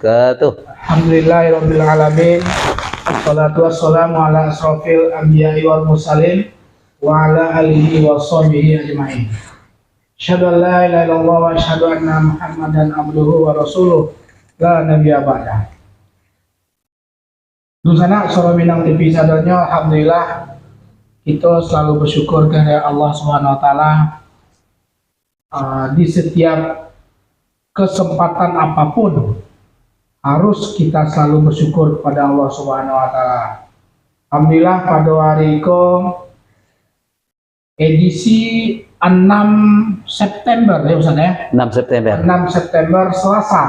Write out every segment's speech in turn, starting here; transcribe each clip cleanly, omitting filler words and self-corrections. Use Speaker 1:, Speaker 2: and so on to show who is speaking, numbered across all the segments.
Speaker 1: wabarakatuh.
Speaker 2: Alhamdulillahirabbil alamin. Wassalatu wassalamu ala asrofil anbiya'i wal mursalin wa ala alihi wa sahbihi ajma'in. Asyhadu an la ilaha illallah wa asyhadu anna Muhammadan abduhu wa rasuluh la nabiyya ba'da. Nusana Soro Minang TV sadanya, alhamdulillah kita selalu bersyukur kepada Allah Subhanahu wa taala di setiap kesempatan apapun harus kita selalu bersyukur kepada Allah Subhanahu wa taala. Alhamdulillah pada hari ke edisi 6 September ya Ustaz ya.
Speaker 1: 6 September.
Speaker 2: 6 September Selasa.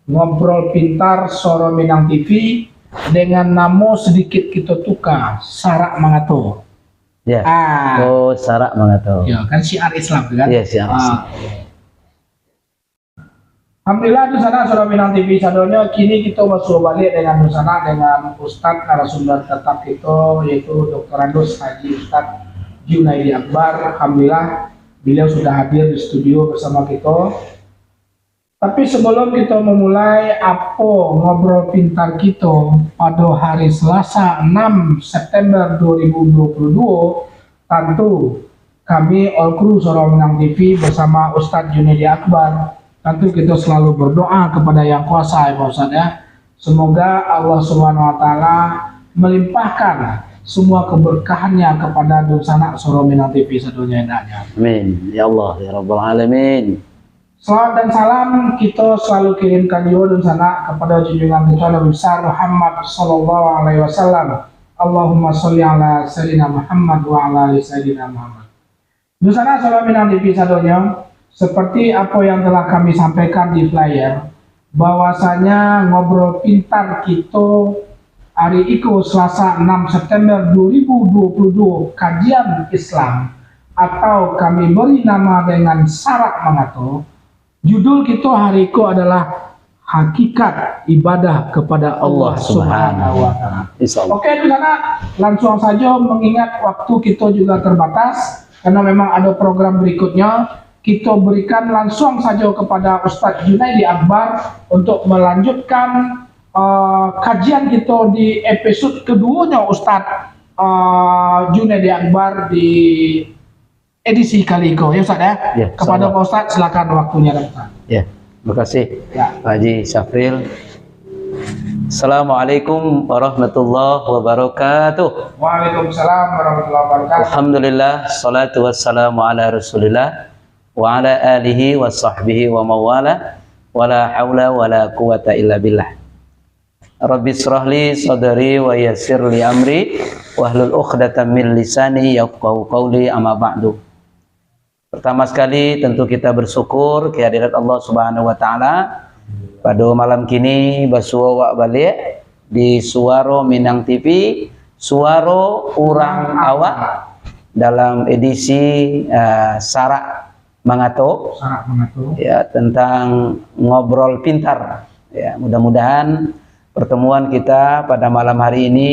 Speaker 2: Ngobrol Pintar Soro Minang TV dengan nama sedikit kita tukar Sarak Mangato.
Speaker 1: Ya. Oh, Sarak Mangato.
Speaker 2: Ya, kan syiar Islam kan?
Speaker 1: Iya, syiar Islam.
Speaker 2: Alhamdulillah di sana Soro Minang TV sadonya kini kita masuk balik dengan Nusana dengan Ustadz narasumber tetap kita yaitu Dr. Andus Haji Ustadz Junaidi Akbar. Alhamdulillah beliau sudah hadir di studio bersama kita. Tapi sebelum kita memulai apa ngobrol pintar kita pada hari Selasa 6 September 2022, tentu kami all crew Soro Minang TV bersama Ustadz Junaidi Akbar tentu kita selalu berdoa kepada Yang Kuasa ya Pak Ustadz ya. Semoga Allah Subhanahu wa taala melimpahkan semua keberkahannya kepada Dulsanak Soro Minang TV sedunia indahnya.
Speaker 1: Amin. Ya Allah, ya Rabbal Alamin.
Speaker 2: Salam dan salam kita selalu kirimkan juga Dulsanak kepada junjungan kita Nabi besar Muhammad sallallahu alaihi wasallam. Allahumma sholli ala sayyidina Muhammad wa ala ali sayyidina Muhammad. Dulsanak Soro Minang TV sedunia, seperti apa yang telah kami sampaikan di flyer, bahwasanya ngobrol pintar kita hari itu Selasa 6 September 2022 kajian Islam atau kami beri nama dengan Sarak Mangato. Judul kita hari itu adalah hakikat ibadah kepada Allah Subhanahu wa taala. Oke, di sana langsung saja mengingat waktu kita juga terbatas karena memang ada program berikutnya. Kita berikan langsung saja kepada Ustadz Junaidi Akbar untuk melanjutkan kajian kita di episode keduanya Ustadz Junaidi Akbar di edisi kali ini ya Ustadz ya. Ya, kepada Pak Ustadz silakan waktunya Ustadz.
Speaker 1: Ya, terima kasih ya. Pak Haji Syafril. Assalamualaikum warahmatullahi wabarakatuh.
Speaker 2: Waalaikumsalam warahmatullahi wabarakatuh.
Speaker 1: Alhamdulillah, salatu wassalamu ala rasulillah wa ala alihi wa sahbihi wa mawala wa la hawla wa la quwata illa billah. Rabbi shrahli sadri wa yassir li amri wahlul 'uqdatam min lisani yafqahu qawli, amma ba'du. Pertama sekali tentu kita bersyukur kehadirat Allah Subhanahu wa taala pada malam kini basuwa wa balik di Suara Minang TV, suara urang awak dalam edisi Sarak Mangato ya, tentang ngobrol pintar ya. Mudah-mudahan pertemuan kita pada malam hari ini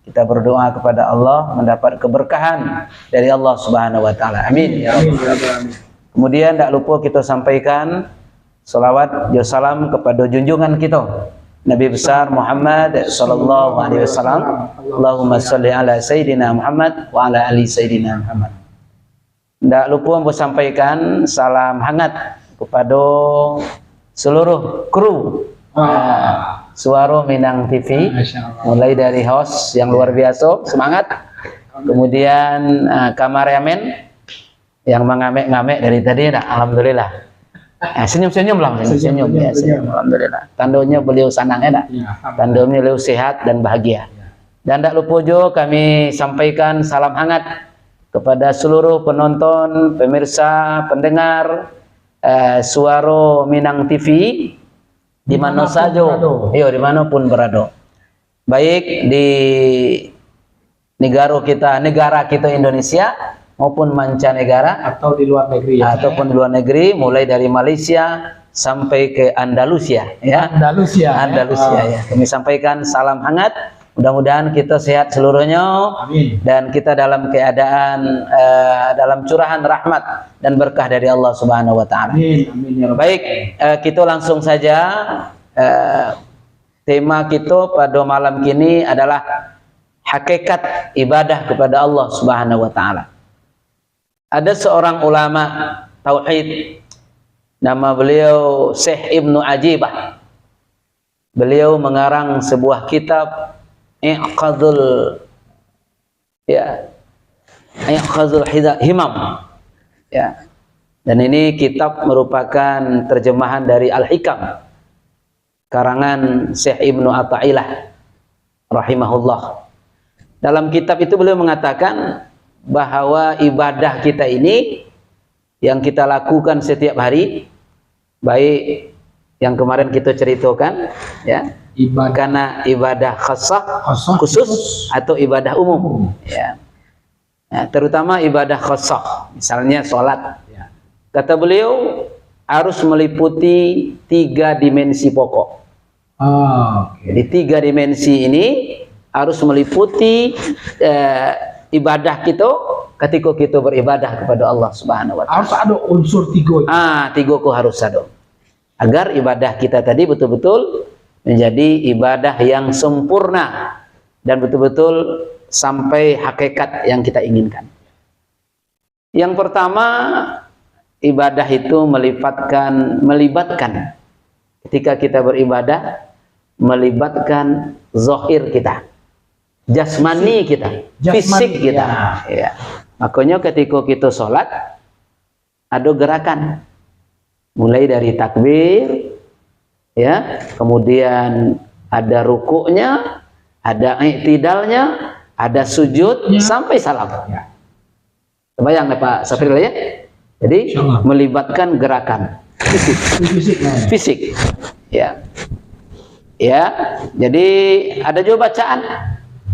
Speaker 1: kita berdoa kepada Allah mendapat keberkahan dari Allah Subhanahu wa taala. Amin ya rabbal. Kemudian tidak lupa kita sampaikan salawat dan salam kepada junjungan kita Nabi besar Muhammad sallallahu alaihi wasallam. Allahumma sholli ala sayyidina Muhammad wa ala ali sayyidina Muhammad. Tidak lupa untuk sampaikan salam hangat kepada seluruh kru Suara Minang TV, mulai dari host yang luar biasa semangat, kemudian kameramen yang mengamek-ngamek dari tadi, alhamdulillah. Senyum-senyum lah, senyum ya, senyum, alhamdulillah. Tandanya beliau senang ya, tandanya beliau sehat dan bahagia. Dan tidak lupa juga kami sampaikan salam hangat kepada seluruh penonton, pemirsa, pendengar Suara Minang TV di mana saja, dimanapun berada, baik di negara kita Indonesia maupun mancanegara
Speaker 2: atau di luar negeri ya,
Speaker 1: ataupun di luar negeri, mulai dari Malaysia sampai ke Andalusia ya. Andalusia ya. Kami sampaikan salam hangat. Mudah-mudahan kita sehat seluruhnya. Amin. Dan kita dalam keadaan dalam curahan rahmat dan berkah dari Allah Subhanahu wa taala. Amin. Amin ya Rabb. Baik, kita langsung saja tema kita pada malam kini adalah hakikat ibadah kepada Allah Subhanahu wa taala. Ada seorang ulama tauhid, nama beliau Syekh Ibnu Ajibah. Beliau mengarang sebuah kitab Iqadul Himam. Ya. Dan ini kitab merupakan terjemahan dari Al-Hikam, karangan Syekh Ibnu Athaillah rahimahullah. Dalam kitab itu beliau mengatakan bahwa ibadah kita ini yang kita lakukan setiap hari, baik yang kemarin kita ceritakan ya, karena ibadah khusus atau ibadah umum ya. Nah, terutama ibadah khusus, misalnya sholat ya. Kata beliau harus meliputi 3 dimensi pokok. Jadi 3 dimensi ini harus meliputi ibadah kita ketika kita beribadah kepada Allah Subhanahu wa taala.
Speaker 2: Harus ada unsur 3.
Speaker 1: 3 ku harus ada. Agar ibadah kita tadi betul-betul menjadi ibadah yang sempurna dan betul-betul sampai hakikat yang kita inginkan. Yang pertama, ibadah itu melibatkan ketika kita beribadah, melibatkan zahir kita, jasmani kita, fisik kita ya. Makanya ketika kita sholat ada gerakan, mulai dari takbir ya, kemudian ada rukuknya, ada i'tidalnya, ada sujud sampai salam ya. Kebayang Pak Safril ya? Jadi melibatkan gerakan fisik ya. Ya, jadi ada juga bacaan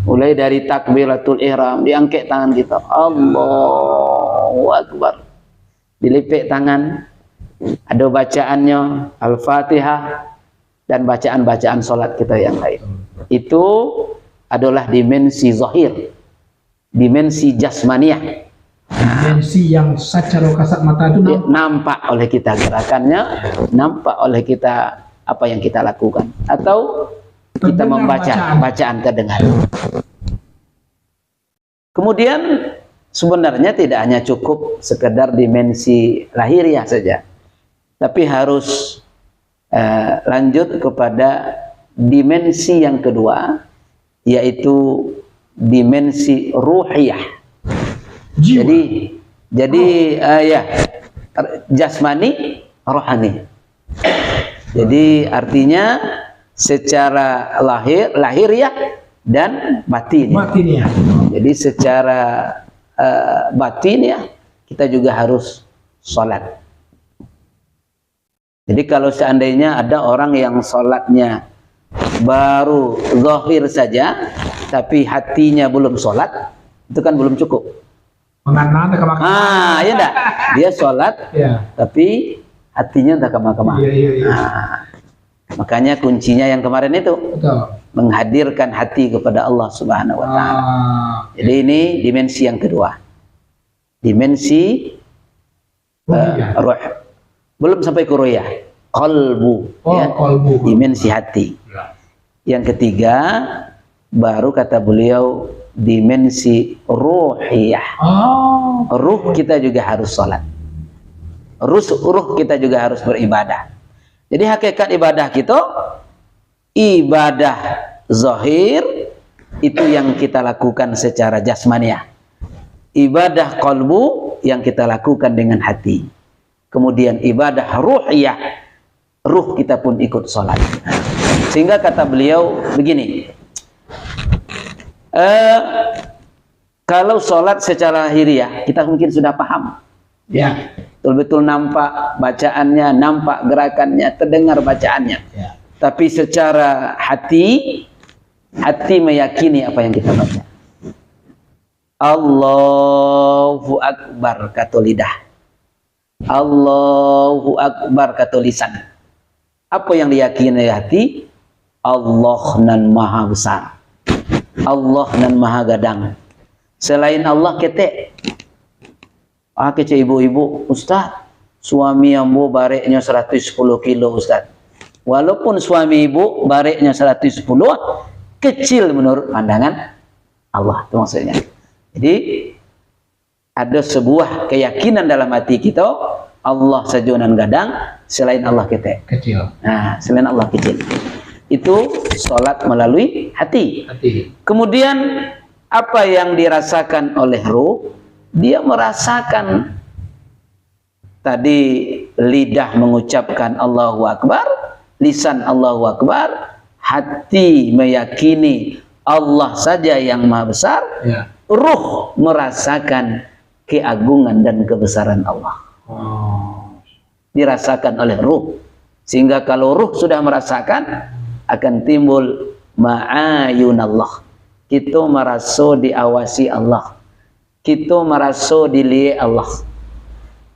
Speaker 1: mulai dari takbiratul ihram, diangkat tangan kita, Allahu Akbar, dilipik tangan, ada bacaannya Al-Fatihah dan bacaan-bacaan sholat kita yang lain. Itu adalah dimensi zahir, dimensi jasmaniyah,
Speaker 2: dimensi yang secara kasat mata itu
Speaker 1: nampak oleh kita gerakannya, nampak oleh kita apa yang kita lakukan, atau kita membaca bacaan terdengar. Kemudian sebenarnya tidak hanya cukup sekedar dimensi lahiriah saja, tapi harus lanjut kepada dimensi yang kedua, yaitu dimensi ruhiyah. Jadi ya, jasmani, rohani. Jadi artinya secara lahiriah dan batiniah. Jadi secara batiniah kita juga harus sholat. Jadi kalau seandainya ada orang yang sholatnya baru zahir saja, tapi hatinya belum sholat, itu kan belum cukup. Ya enggak? Dia sholat, tapi hatinya entah kemana-kemana. Makanya kuncinya yang kemarin itu, menghadirkan hati kepada Allah Subhanahu wa taala. Jadi ini dimensi yang kedua. Dimensi ruh. Belum sampai ke ruhiyah. Qalbu, ya. Dimensi hati. Yang ketiga, baru kata beliau dimensi ruhiyah. Ruh kita juga harus sholat. Ruh kita juga harus beribadah. Jadi hakikat ibadah kita, ibadah zahir itu yang kita lakukan secara jasmaniah. Ibadah qalbu yang kita lakukan dengan hati. Kemudian ibadah ruhiyah, ruh kita pun ikut sholat. Sehingga kata beliau begini, kalau sholat secara lahiriah kita mungkin sudah paham. Ya, betul-betul nampak bacaannya, nampak gerakannya, terdengar bacaannya. Tapi secara hati meyakini apa yang kita baca. Allahu Akbar kata lidah, Allahu Akbar kata lisan. Apa yang diyakini hati? Allah nan maha besar, Allah nan maha gadang. Selain Allah ketek. Kece ibu-ibu, Ustaz, suami ambo bareknya 110 kilo Ustaz. Walaupun suami ibu bareknya 110, kecil menurut pandangan Allah, itu maksudnya. Jadi ada sebuah keyakinan dalam hati kita, Allah sajonan gadang, selain Allah kita
Speaker 2: Kecil.
Speaker 1: nah selain Allah kecil. Itu sholat melalui hati. Kemudian apa yang dirasakan oleh ruh, dia merasakan tadi lidah mengucapkan Allahu Akbar, lisan Allahu Akbar, hati meyakini Allah saja yang maha besar, ruh merasakan keagungan dan kebesaran Allah. Dirasakan oleh ruh. Sehingga kalau ruh sudah merasakan, akan timbul ma'ayunallah. Kita merasa diawasi Allah. Kita merasa dilihat Allah.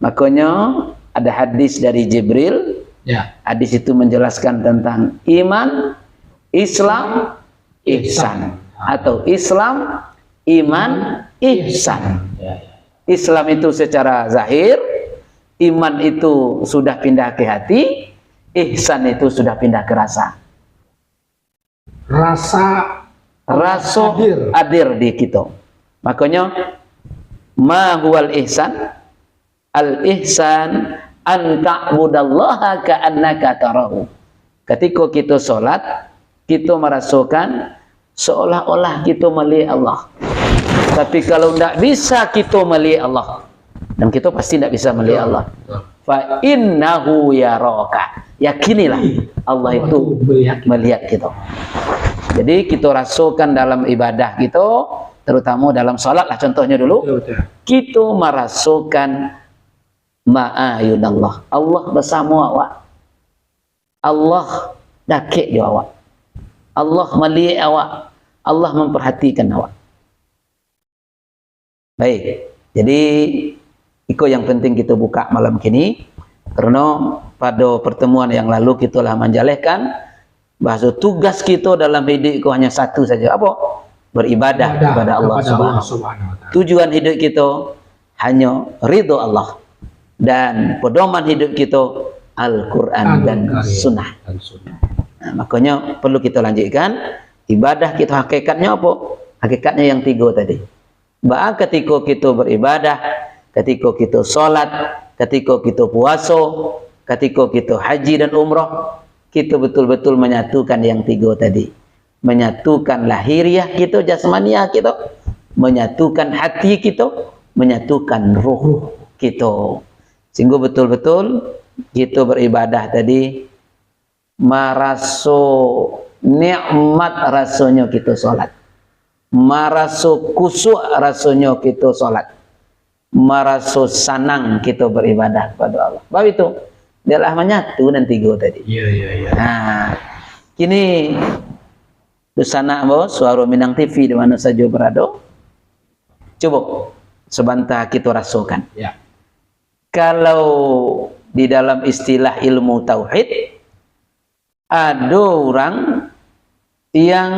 Speaker 1: Makanya ada hadis dari Jibril. Hadis itu menjelaskan tentang iman, Islam, ihsan. Atau Islam, iman, ihsan. Islam itu secara zahir, iman itu sudah pindah ke hati, ihsan itu sudah pindah ke rasa. Rasa hadir di kita. Makanya ma huwal ihsan? Al ihsan an ta'budallaha ka'annaka tarahu. Ketika kita salat, kita merasakan seolah-olah kita melihat Allah. Tapi kalau tidak bisa kita melihat Allah, dan kita pasti tidak bisa melihat Allah, fa innahu yaraka, yakinilah Allah itu melihat kita. Jadi kita rasakan dalam ibadah kita, terutama dalam salat lah contohnya dulu, kita merasakan ma'ayunallah, Allah bersama awak, Allah dakik di awak, Allah melihat awak, Allah memperhatikan awak. Baik, jadi itu yang penting kita buka malam kini, karena pada pertemuan yang lalu kita telah menjelaskan bahwa tugas kita dalam hidup itu hanya satu saja, apa? Beribadah kepada Allah Subhanahu wa Ta'ala. Tujuan hidup kita hanya ridho Allah, dan pedoman hidup kita Al-Quran dan Sunnah. Nah, makanya perlu kita lanjutkan ibadah kita. Hakikatnya apa? Hakikatnya yang tiga tadi. Bahwa ketika kita beribadah, ketika kita sholat, ketika kita puasa, ketika kita haji dan umrah, kita betul-betul menyatukan yang tiga tadi. Menyatukan lahiriah kita, jasmaniah kita, menyatukan hati kita, menyatukan ruh kita. Sehingga betul-betul kita beribadah tadi merasa nikmat rasanya kita sholat, merasa kusuk rasanya kita sholat, merasa senang kita beribadah kepada Allah. Sebab itu dia lah menyatu dan tiga tadi. Nah, kini Dusana bawa suara Minang TV di mana saja berada. Coba sebentar kita rasakan. Kalau di dalam istilah ilmu tauhid, ada orang yang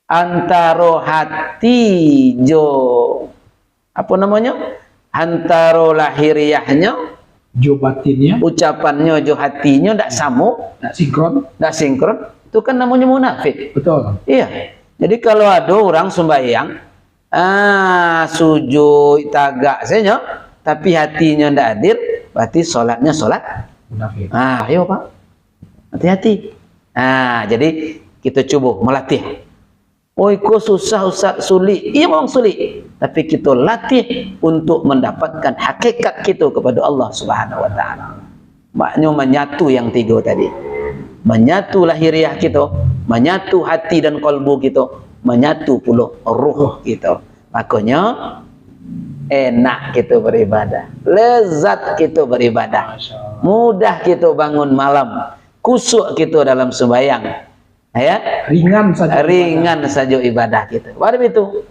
Speaker 1: antara hati jo apa namanya, antara lahiriahnya
Speaker 2: jo batinnya,
Speaker 1: ucapannya jo hatinya tidak sama, tidak sinkron, itu kan namanya munafik.
Speaker 2: Betul.
Speaker 1: Iya. Jadi kalau ada orang sembahyang, sujud tagak saja, tapi hatinya tidak hadir, berarti sholatnya sholat
Speaker 2: munafik.
Speaker 1: Ayo Pak, hati-hati. Jadi kita coba melatih. Oh, kok susah Ustaz, sulit. Iya memang sulit, tapi kita latih untuk mendapatkan hakikat kita kepada Allah Subhanahu wa Ta'ala. Maknanya menyatu yang tiga tadi. Menyatu lahiriah kita, menyatu hati dan kalbu kita, menyatu pula ruh kita. Makanya enak kita beribadah, lezat kita beribadah, mudah kita bangun malam, kusuk kita dalam sembahyang. Ya, ringan saja ibadah kita. Baru itu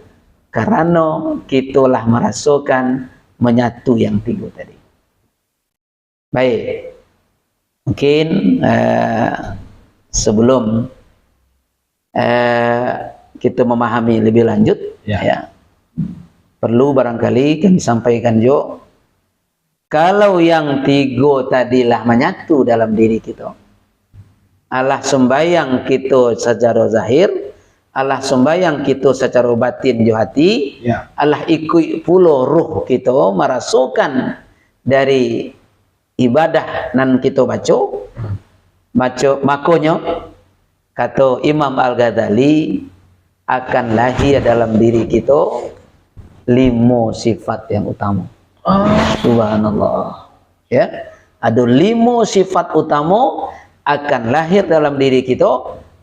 Speaker 1: karena kitalah merasakan menyatu yang tiga tadi. Baik, mungkin sebelum kita memahami lebih lanjut, ya, perlu barangkali kami sampaikan juga, kalau yang tiga tadilah menyatu dalam diri kita, Allah sembayang kita secara zahir, Allah sembayang kita secara batin jo hati,
Speaker 2: Ya.
Speaker 1: Allah ikut pula ruh kita merasukan dari ibadah nan kita baca makonyo kata Imam Al-Ghazali akan lahir dalam diri kita 5 sifat yang utama. Subhanallah. Ya, ada 5 sifat utama akan lahir dalam diri kita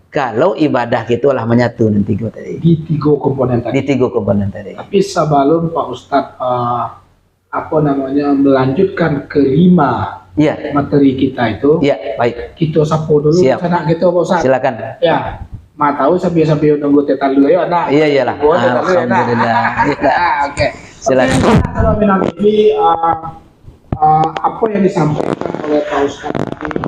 Speaker 1: kalau ibadah kita lah menyatu nanti tadi.
Speaker 2: Di 3 komponen tadi.
Speaker 1: Di 3 komponen tadi.
Speaker 2: Tapi sebelum Pak Ustadz melanjutkan ke 5
Speaker 1: Iya.
Speaker 2: materi kita itu,
Speaker 1: Iya, baik.
Speaker 2: kita sapu dulu
Speaker 1: Siap.
Speaker 2: sana gitu Pak Ustadz.
Speaker 1: Silakan.
Speaker 2: Ya, tahu sambil nunggu tetal dulu ya, nak.
Speaker 1: Iya iyalah.
Speaker 2: Oh, tetal dulu ya, nak.
Speaker 1: Alhamdulillah. Iya.
Speaker 2: Oke.
Speaker 1: Silakan.
Speaker 2: Kalau Minang TV, apa yang disampaikan oleh Pak Ustadz tadi,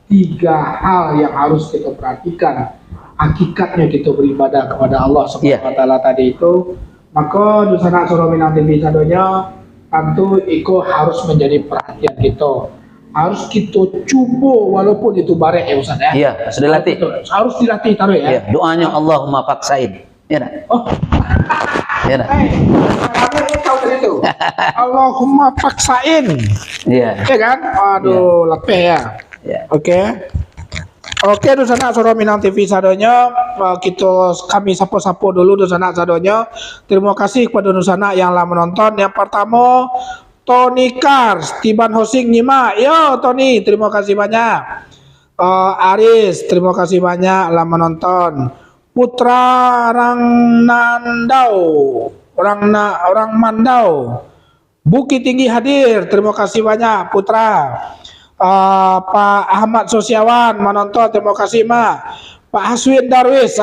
Speaker 2: 3 hal yang harus kita perhatikan hakikatnya kita beribadah kepada Allah Subhanahu wa taala tadi itu, maka di sana Surah Minang TV sadonya tentu itu harus menjadi perhatian kita. Harus kita coba walaupun itu barek ya Ustaz ya.
Speaker 1: Iya, sudah latih.
Speaker 2: Harus dilatih taruh ya.
Speaker 1: Iya, doanya Allahumma paksain. Ya dah.
Speaker 2: Oh.
Speaker 1: Ya dah.
Speaker 2: Kamu tahu tadi itu. Allahumma paksain.
Speaker 1: Iya.
Speaker 2: Ya kan? Aduh, lepeh ya.
Speaker 1: Iya.
Speaker 2: Oke. Oke, di sana Surah Minang TV sadonya kami sapo-sapo dulu di sana sadonya. Terima kasih kepada Nusana yang telah menonton. Yang pertama Tony Cars, Tiban Hosing Nyimak. Yo Tony, terima kasih banyak. Aris, terima kasih banyak telah menonton. Putra Orang Mandau. Bukit Tinggi hadir, terima kasih banyak Putra. Pak Ahmad Sosiawan menonton, terima kasih Mak. Pak Haswin Darwis,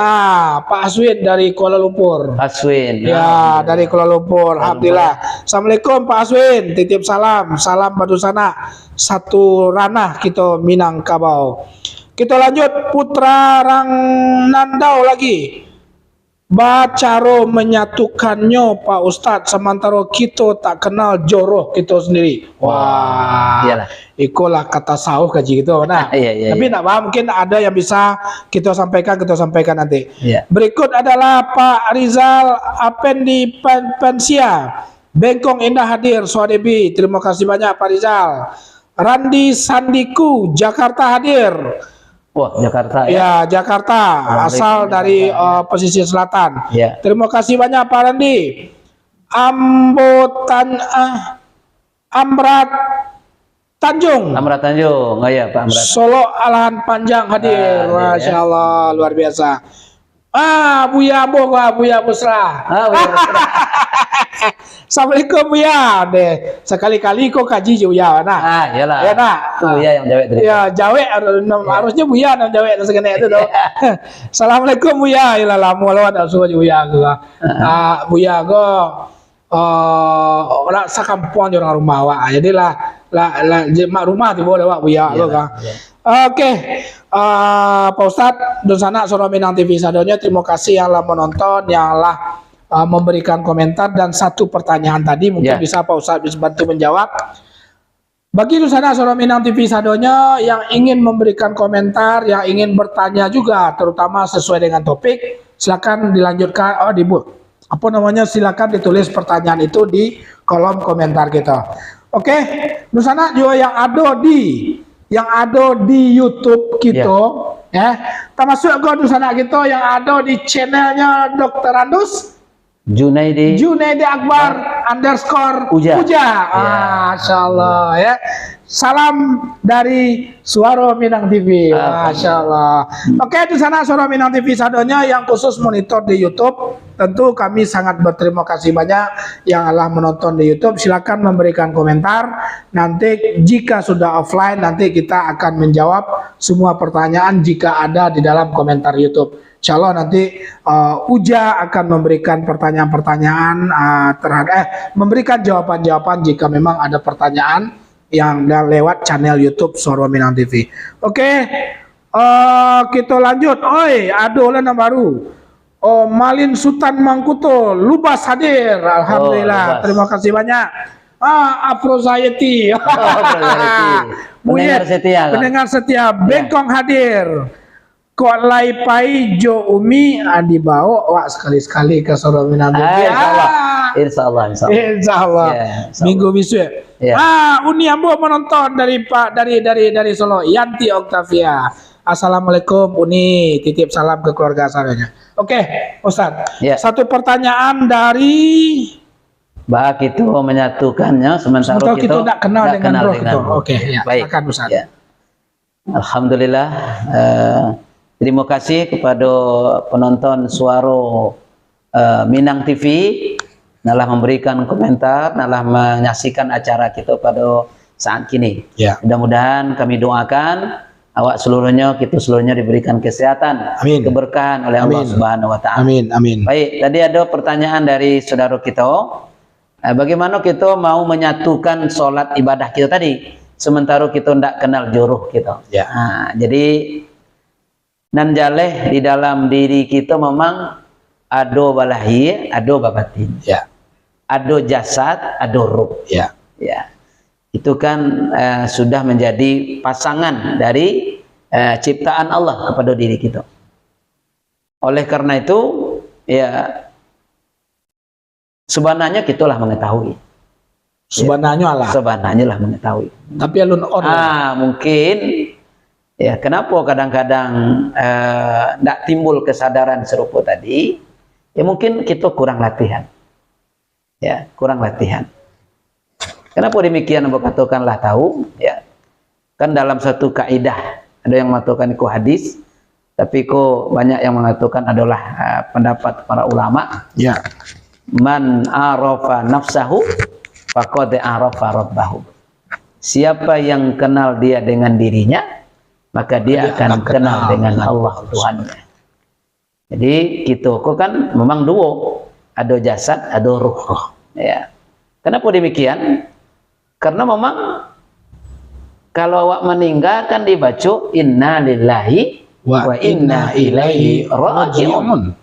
Speaker 2: Pak Haswin dari Kuala Lumpur.
Speaker 1: Haswin.
Speaker 2: Ya, dari Kuala Lumpur. Alhamdulillah. Assalamualaikum Pak Haswin, titip salam. Salam pada sana. Satu ranah kita Minangkabau. Kita lanjut Putra Rangnandau lagi. Bacaro menyatukannya Pak Ustadz, sementara kita tak kenal joroh kita sendiri. Wah,
Speaker 1: Iyalah.
Speaker 2: ikulah kata sauh kaji gitu. Nah,
Speaker 1: Iya.
Speaker 2: tapi tak paham, mungkin ada yang bisa kita sampaikan nanti.
Speaker 1: Iya.
Speaker 2: Berikut adalah Pak Rizal Apendi Pensia, Bengkong Indah hadir, Swadebi. Terima kasih banyak Pak Rizal. Randi Sandiku, Jakarta hadir.
Speaker 1: Wah, Jakarta ya.
Speaker 2: Ya, Jakarta, asal dari pesisir selatan.
Speaker 1: Ya.
Speaker 2: Terima kasih banyak Pak Randi. Amrat Tanjung,
Speaker 1: Amrat Tanjung. Oh ya, Pak Amrat.
Speaker 2: Solo Alahan Panjang hadir. Masya Allah, luar biasa. Buya Busra.
Speaker 1: Benar.
Speaker 2: Assalamualaikum Buya. Deh, sekali-kali kok kaji Buya. Nah,
Speaker 1: Iyalah.
Speaker 2: ya nak.
Speaker 1: Tuh ya yang jawab tadi.
Speaker 2: Ya, Jawa harusnya Buya dan Jawa dan segala itu tuh. Assalamualaikum Buya, ilah lama lawan suka Buya gua. Buya gua orang sakampung orang rumah wa. Jadi lah mak rumah tu boleh wa Buya gua kan. Oke. Pak Ustadz di sana Surah Minang TV sadonya, terima kasih yang telah menonton, yang telah memberikan komentar, dan satu pertanyaan tadi mungkin bisa Pak Ustadz bisa bantu menjawab. Bagi Nusana Surah Minang TV sadonya yang ingin memberikan komentar, yang ingin bertanya juga, terutama sesuai dengan topik, silakan dilanjutkan. Silakan ditulis pertanyaan itu di kolom komentar kita. Oke, Nusana juga yang ada di YouTube kita, termasuk juga Nusana kita yang ada di channelnya Dr. Andus. Junaidi Akbar _Uja. Masya Allah ya. Salam dari Suara Minang TV. Masya Allah. Oke, di sana Suara Minang TV sadonya yang khusus monitor di YouTube. Tentu kami sangat berterima kasih banyak yang telah menonton di YouTube. Silakan memberikan komentar. Nanti jika sudah offline, nanti kita akan menjawab semua pertanyaan jika ada di dalam komentar YouTube. Insya Allah nanti Uja akan memberikan pertanyaan-pertanyaan memberikan jawaban-jawaban jika memang ada pertanyaan yang lewat channel YouTube Suara Minang TV. Oke, kita lanjut. Ada yang baru. Malin Sultan Mangkuto, Lubas hadir. Alhamdulillah.
Speaker 1: Lubas.
Speaker 2: Terima kasih banyak. Afrozayeti.
Speaker 1: Pendengar setia. Kan?
Speaker 2: Pendengar setia. Bengkong hadir. Kok lai pai jo umi dibawa wak sekali-sekali ke Soro Minando.
Speaker 1: Insya Allah.
Speaker 2: Minggu besok. Uni Ambo menonton dari Solo. Yanti Octavia. Assalamualaikum Uni, titip salam ke keluarga saya. Oke, Ustaz. Satu pertanyaan dari
Speaker 1: Bah itu menyatukannya sementara kita
Speaker 2: tidak kenal dengan roh itu. Oke,
Speaker 1: baik.
Speaker 2: Silakan Ustaz.
Speaker 1: Alhamdulillah. Terima kasih kepada penonton Suara Minang TV, nalah memberikan komentar, nalah menyaksikan acara kita pada saat kini. Mudah-mudahan kami doakan awak seluruhnya, kita seluruhnya diberikan kesehatan, keberkahan oleh Allah Subhanahu Wa Taala.
Speaker 2: Amin.
Speaker 1: Baik, tadi ada pertanyaan dari saudara kita, bagaimana kita mau menyatukan sholat ibadah kita tadi, sementara kita tidak kenal juruh kita. Jadi nan jaleh di dalam diri kita memang ada balahi, ada babatin. Ada jasad, ada ruh. Itu kan sudah menjadi pasangan dari ciptaan Allah kepada diri kita. Oleh karena itu, sebenarnya kitalah mengetahui.
Speaker 2: Sebenarnya
Speaker 1: lah mengetahui.
Speaker 2: Tapi alun
Speaker 1: mungkin kenapa kadang-kadang tidak timbul kesadaran serupa tadi? Mungkin kita kurang latihan. Kurang latihan. Kenapa demikian? Katakanlah tahu, kan dalam satu kaidah ada yang mengatakan itu hadis, tapi kok banyak yang mengatakan adalah pendapat para ulama. Man arafa nafsahu faqad arafa rabbahu. Siapa yang kenal dia dengan dirinya, maka dia akan kenal dengan Allah Tuhannya. Jadi kita kok kan memang dua, ada jasad, ada ruh. Kenapa demikian? Karena memang kalau awak meninggal kan dibaca inna lillahi wa inna ilaihi raji'un.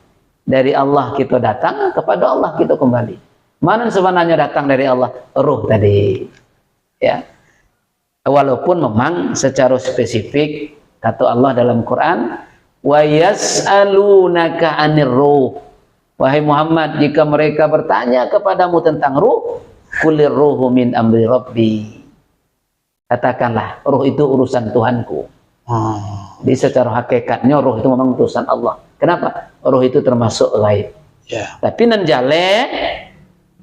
Speaker 1: Dari Allah kita datang, kepada Allah kita kembali. Mana sebenarnya datang dari Allah? Ruh tadi. Walaupun memang secara spesifik kata Allah dalam Quran, wa yas'alunaka 'anir ruh. Wahai Muhammad, jika mereka bertanya kepadamu tentang ruh, kulir ruhu min amri rabbi. Katakanlah, ruh itu urusan Tuhanku. Jadi secara hakikatnya ruh itu memang urusan Allah. Kenapa? Ruh itu termasuk gaib. Tapi nan jale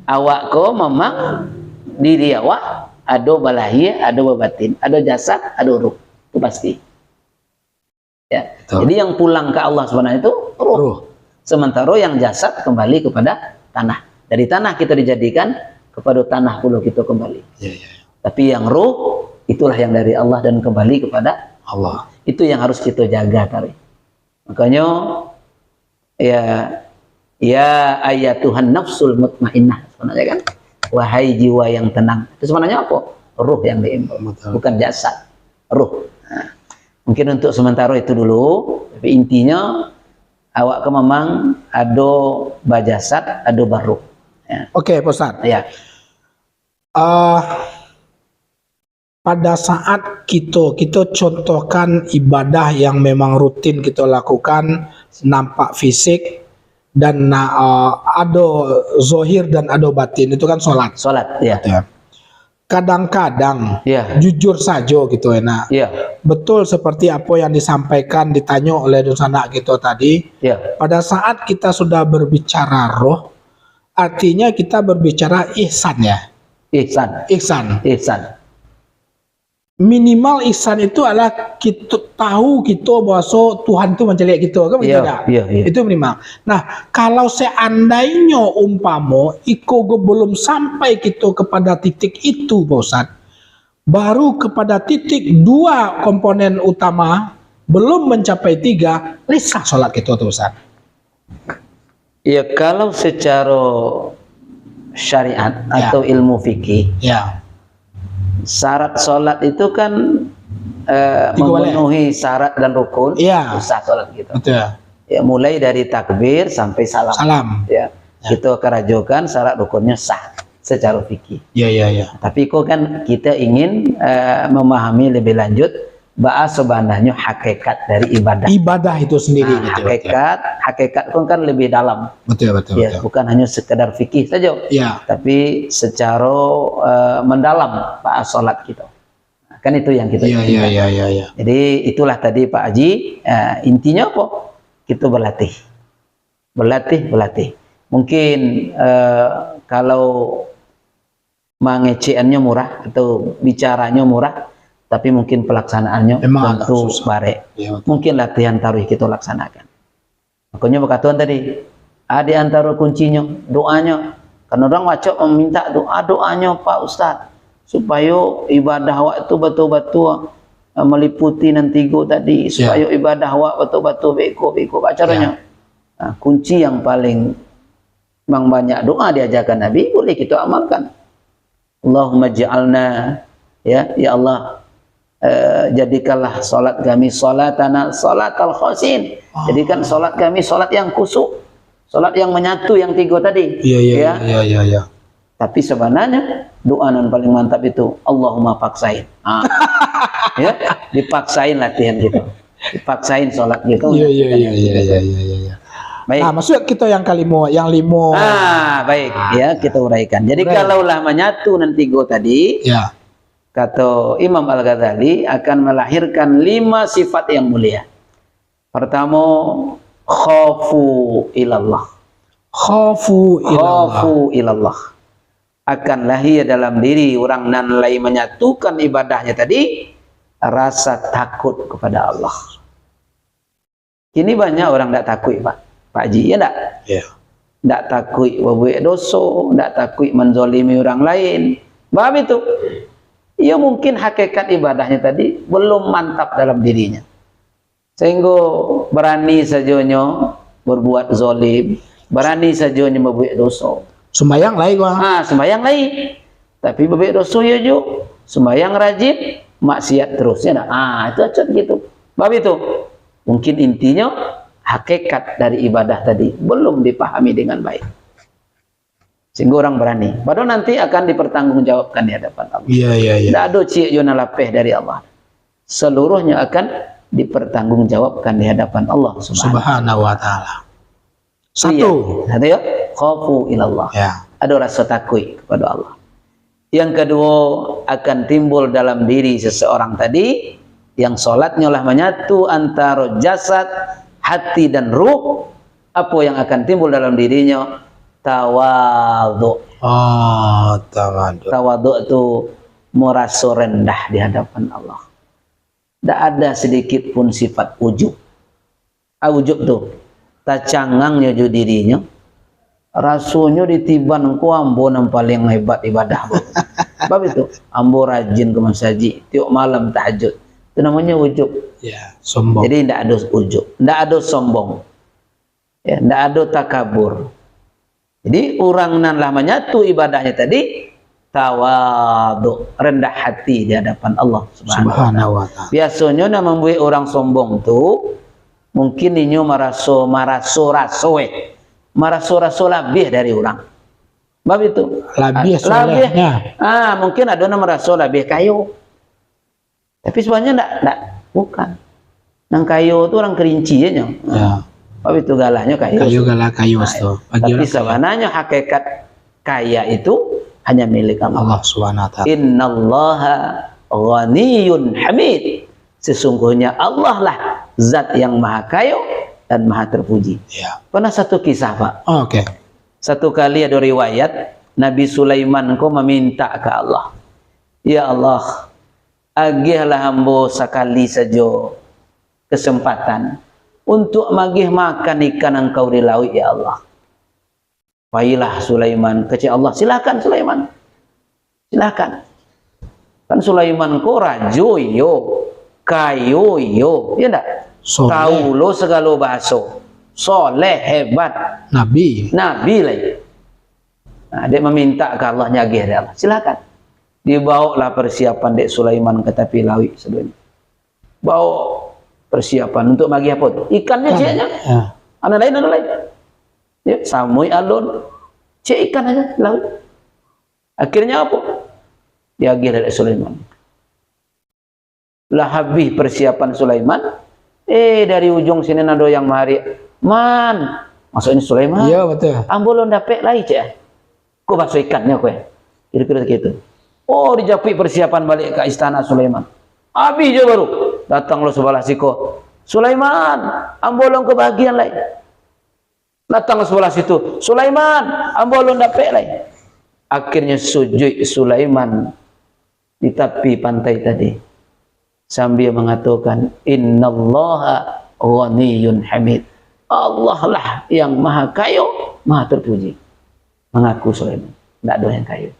Speaker 1: awak ko memang diri awak ada balahi, ada batin, ada jasad, ada ruh. Itu pasti. Jadi yang pulang ke Allah sebenarnya itu ruh. Sementara yang jasad kembali kepada tanah. Dari tanah kita dijadikan, kepada tanah pula kita kembali. Tapi yang ruh itulah yang dari Allah dan kembali kepada Allah. Itu yang harus kita jaga tadi. Makanya ya ayatuhan nafsul mutmainnah sebenarnya kan, wahai jiwa yang tenang. Itu sebenarnya apa? Ruh yang diimbau, bukan jasad, ruh. Mungkin untuk sementara itu dulu, tapi intinya awak ke memang ada bajasad, ada baruh.
Speaker 2: Oke, Pak Ustaz. Pada saat kita contohkan ibadah yang memang rutin kita lakukan, nampak fisik dan ada zohir dan ada batin, itu kan sholat. Kadang-kadang jujur saja gitu enak. Betul seperti apa yang disampaikan, ditanya oleh dosanak kita tadi. Pada saat kita sudah berbicara roh, artinya kita berbicara ihsan ya. Ihsan. Minimal ihsan itu adalah kita tahu kita bahwa Tuhan itu menceliak kita kan itu minimal. Nah, kalau seandainya umpama iko belum sampai kita kepada titik itu, Pak Ustaz, baru kepada titik 2 komponen utama belum mencapai 3, lisah sholat kita tuh Ustaz.
Speaker 1: Ya, kalau secara syariat atau ilmu fikih, syarat sholat itu kan memenuhi syarat dan rukun, sah sholat gitu. Mulai dari takbir sampai salam. Itu kerajokan syarat rukunnya sah. secara fikih.
Speaker 2: Iya.
Speaker 1: Tapi kok kan kita ingin memahami lebih lanjut bahas sebenarnya hakikat dari ibadah.
Speaker 2: Ibadah itu sendiri gitu.
Speaker 1: Hakikat kan lebih dalam.
Speaker 2: Betul.
Speaker 1: Ya, bukan hanya sekedar fikih saja.
Speaker 2: Iya.
Speaker 1: Tapi secara mendalam bahas salat kita. Nah, kan itu yang kita inginkan.
Speaker 2: Iya.
Speaker 1: Jadi itulah tadi Pak Haji, intinya apa? Kita berlatih. Mungkin kalau mengeceannya murah atau bicaranya murah, tapi mungkin pelaksanaannya tentu bare.
Speaker 2: Ya,
Speaker 1: mungkin latihan taruh kita laksanakan. Makanya berkatuan tadi, ada antara kuncinya doanya. Karena orang wajib meminta doanya Pak Ustadz, supaya ibadah waktu betul-betul meliputi nanti tadi, supaya ibadah betul-betul beko acaranya. Nah, kunci yang paling banyak doa diajarkan Nabi, boleh kita amalkan. Allahumma ja'alna, ya Allah, jadikanlah salat kami salatal khosin. Jadikan salat kami salat yang khusyuk, salat yang menyatu yang tiga tadi. Iya. Tapi sebenarnya doa yang paling mantap itu Allahumma paksain. Ya, dipaksain latihan gitu. Dipaksain salat gitu.
Speaker 2: Iya. Baik. Nah, maksud kita yang limo.
Speaker 1: Baik. Ya, kita uraikan. Jadi kalaulah menyatu nanti tadi, ya. Kata Imam Al-Ghazali akan melahirkan 5 sifat yang mulia. Pertama, khafu ilallah. Akan lahir dalam diri orang nan lain menyatukan ibadahnya tadi, rasa takut kepada Allah. Kini banyak orang tidak takut, Pak Haji, ya enggak? Iya. Tidak takut berbuat dosa, tidak takut menzalimi orang lain. Sebab itu, ya mungkin hakikat ibadahnya tadi belum mantap dalam dirinya. Sehingga berani sajanya berbuat zalim, berani sajanya berbuat dosa.
Speaker 2: Sembayang lain gua.
Speaker 1: Sembayang lain. Tapi berbuat dosa ya juga. Sembayang rajin, maksiat terus ya. Itu aja gitu. Sebab itu, mungkin intinya hakikat dari ibadah tadi belum dipahami dengan baik. Sehingga orang berani. Padahal nanti akan dipertanggungjawabkan di hadapan Allah.
Speaker 2: Iya.
Speaker 1: Tidak ada cik jona lapeh dari Allah. Seluruhnya akan dipertanggungjawabkan di hadapan Allah Subhanahu wa Ta'ala. Satu ya, khafu ilallah. Ya. Ada rasa takut kepada Allah. Yang kedua, akan timbul dalam diri seseorang tadi yang sholatnya lah menyatu antara jasad, hati dan ruh. Apa yang akan timbul dalam dirinya? Tawadhu. Tawadhu itu merasa rendah di hadapan Allah. Tidak ada sedikit pun sifat ujub. Ujub tuh tacangangnya ju dirinya. Rasanya ditiban ku ambo yang paling hebat ibadah. Sebab itu ambo rajin ke masjid tiap malam tahajud. Itu namanya ujub.
Speaker 2: Ya, sombong.
Speaker 1: Jadi tidak ada ujub, tidak ada sombong. Ya, tidak ada takabur. Jadi orang nan lah menyatu ibadahnya tadi tawadhu, rendah hati di hadapan Allah Subhanahu wa Ta'ala. Biasanya nak membuat orang sombong tu mungkin ini maraso lebih dari orang. Sebab itu lebih. Mungkin ada yang maraso lebih kayu. Tapi sebenarnya enggak, bukan. Nang kayu itu orang kerinci ya. Sebab itu galahnya kayu. Tapi sebenarnya hakikat kaya itu hanya milik Allah Subhanahu wa Ta'ala. Innallaha ghaniyun hamid. Sesungguhnya Allah lah zat yang maha kaya dan maha terpuji. Ya. Pernah satu kisah, Pak. Satu kali ada riwayat Nabi Sulaiman kau meminta ke Allah, ya Allah, agihlah hamba sekali saja kesempatan untuk magih makan ikan engkau di laut, ya Allah. Baiklah Sulaiman, kata Allah, silakan Sulaiman, silakan. Kan Sulaiman ko rajo yo, kayo yo, ya enggak? Tahu lo segala bahasa, soleh, hebat, nabi lagi. Nah, dia meminta ke Allah nyagih dari Allah, silakan. Dibawalah persiapan dek Sulaiman ke tepi laut sebelum. Bawa persiapan untuk bagi apa tuh? Ikannya cianya. Ada lain. Ya, samui alun, cek ikan aja laut. Akhirnya apa? Diagih dari Sulaiman. Lah habis persiapan Sulaiman, dari ujung sini nado yang mari, man, maksudnya Sulaiman.
Speaker 3: Iya betul.
Speaker 1: Ambolon dapet lagi cek. Kok bakso ikannya kue? Kira-kira gitu. Oh, dijapit persiapan balik ke istana Sulaiman. Habis je baru datang lo sebelah siko. Sulaiman, ambolon kebahagiaan lagi. Datang lo sebelah situ. Sulaiman, ambolon dapet lagi. Akhirnya sujud Sulaiman di tepi pantai tadi sambil mengatakan innallaha ghaniyyun hamid. Allah lah yang maha kaya, maha terpuji. Mengaku Sulaiman, tidak ada yang kaya.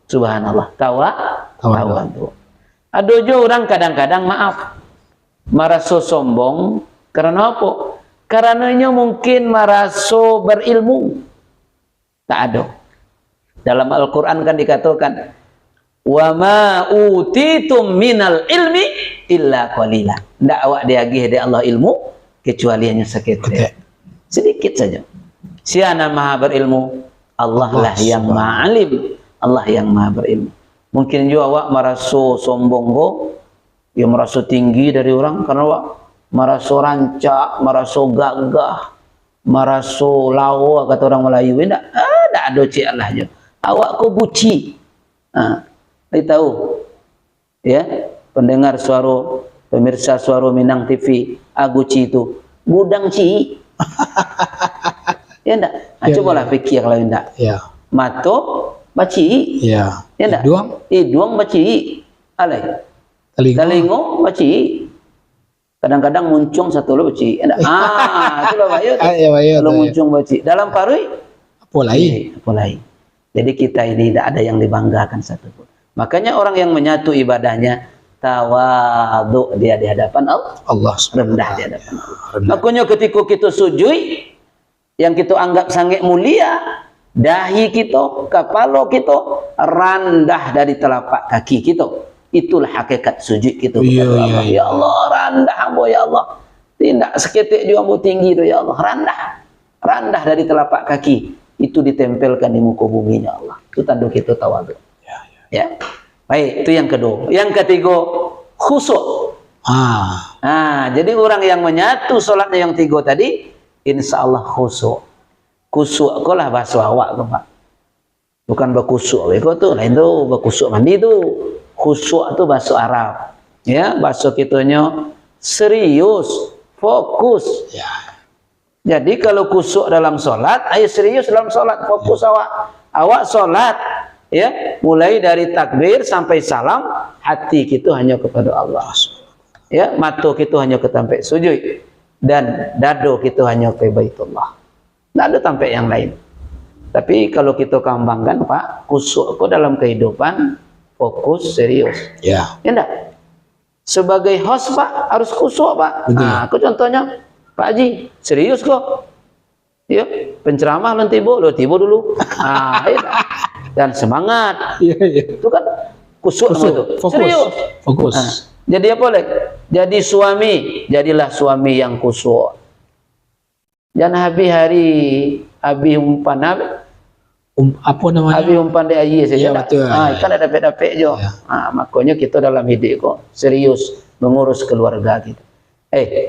Speaker 1: Subhanallah, tawa tuh. Ada juga orang kadang-kadang maaf merasa sombong karena apa? Karenanya mungkin merasa berilmu. Tak ada. Dalam Al-Quran kan dikatakan wa ma utitum minal ilmi illa qalila. Ndak awak diagih dari Allah ilmu kecuali hanya sekedar. Sedikit saja. Siapa maha berilmu? Allah lah yang maha alim. Allah yang maha berilmu. Mungkin juga awak merasa sombong kok, ya merasa tinggi dari orang karena awak merasa rancak, merasa gagah, merasa lawa kata orang Melayu. Tidak ada cik Allah je. Awak kau buci. Tahu ya pendengar suara pemirsa suara Minang TV Aguci itu gudang ci. Ya enggak? Cobalah fikir kalau enggak.
Speaker 3: Ya.
Speaker 1: Mato baci.
Speaker 3: Ya.
Speaker 1: Ya enggak? Hidung baci. Alai. Telingo baci. Kadang-kadang muncung satu lo baci. Ya enggak? Itulah bayu. Kalau muncung baci. Dalam parui
Speaker 3: apa lain?
Speaker 1: Apa lain? Jadi kita ini tidak ada yang dibanggakan satupun. Makanya orang yang menyatu ibadahnya tawadhu dia di hadapan Allah, rendah di hadapan Allah. Makanya ketika kita sujud yang kita anggap sangat mulia, dahi kita, kepala kita rendah dari telapak kaki kita. Itulah hakikat sujud kita kepada Allah. Ya Allah, rendah hamba ya Allah. Tidak seketik juga mau tinggi tu ya Allah, rendah. Rendah dari telapak kaki. Itu ditempelkan di muka buminya Allah. Itu tanda kita tawadhu. Ya. Baik, itu yang kedua. Yang ketiga, khusyuk. Jadi orang yang menyatu solatnya yang tiga tadi, insya Allah khusyuk. Khusyuk kau lah bahasa awak kau Pak. Bukan berkhusyuk. Kau tu lain tu berkhusyuk mandi tu. Khusyuk tu bahasa Arab. Ya, bahasa kitanya serius, fokus. Ya. Jadi kalau khusyuk dalam solat, ayo serius dalam solat, fokus awak solat, ya, mulai dari takbir sampai salam, hati kita hanya kepada Allah, ya, mata kita hanya ke tempat sujud, dan dado kita hanya ke Baitullah, tidak ada tempat yang lain. Tapi kalau kita kembangkan Pak, khusyuk dalam kehidupan, fokus, serius, ya enggak? Sebagai host Pak harus khusyuk Pak. Aku contohnya Pak Haji, serius kok? Ya, penceramah lo tiba dulu. Ya. Dan semangat. Itu kan khusyuk itu. Serius.
Speaker 3: Fokus.
Speaker 1: Jadi apa lagi? Jadi suami, jadilah suami yang khusyuk. Jangan habis umpan
Speaker 3: apa namanya?
Speaker 1: Habis umpan dia saja.
Speaker 3: Ya, betul.
Speaker 1: Kan ada dapet jo. Makanya kita dalam hidup kok serius mengurus keluarga kita.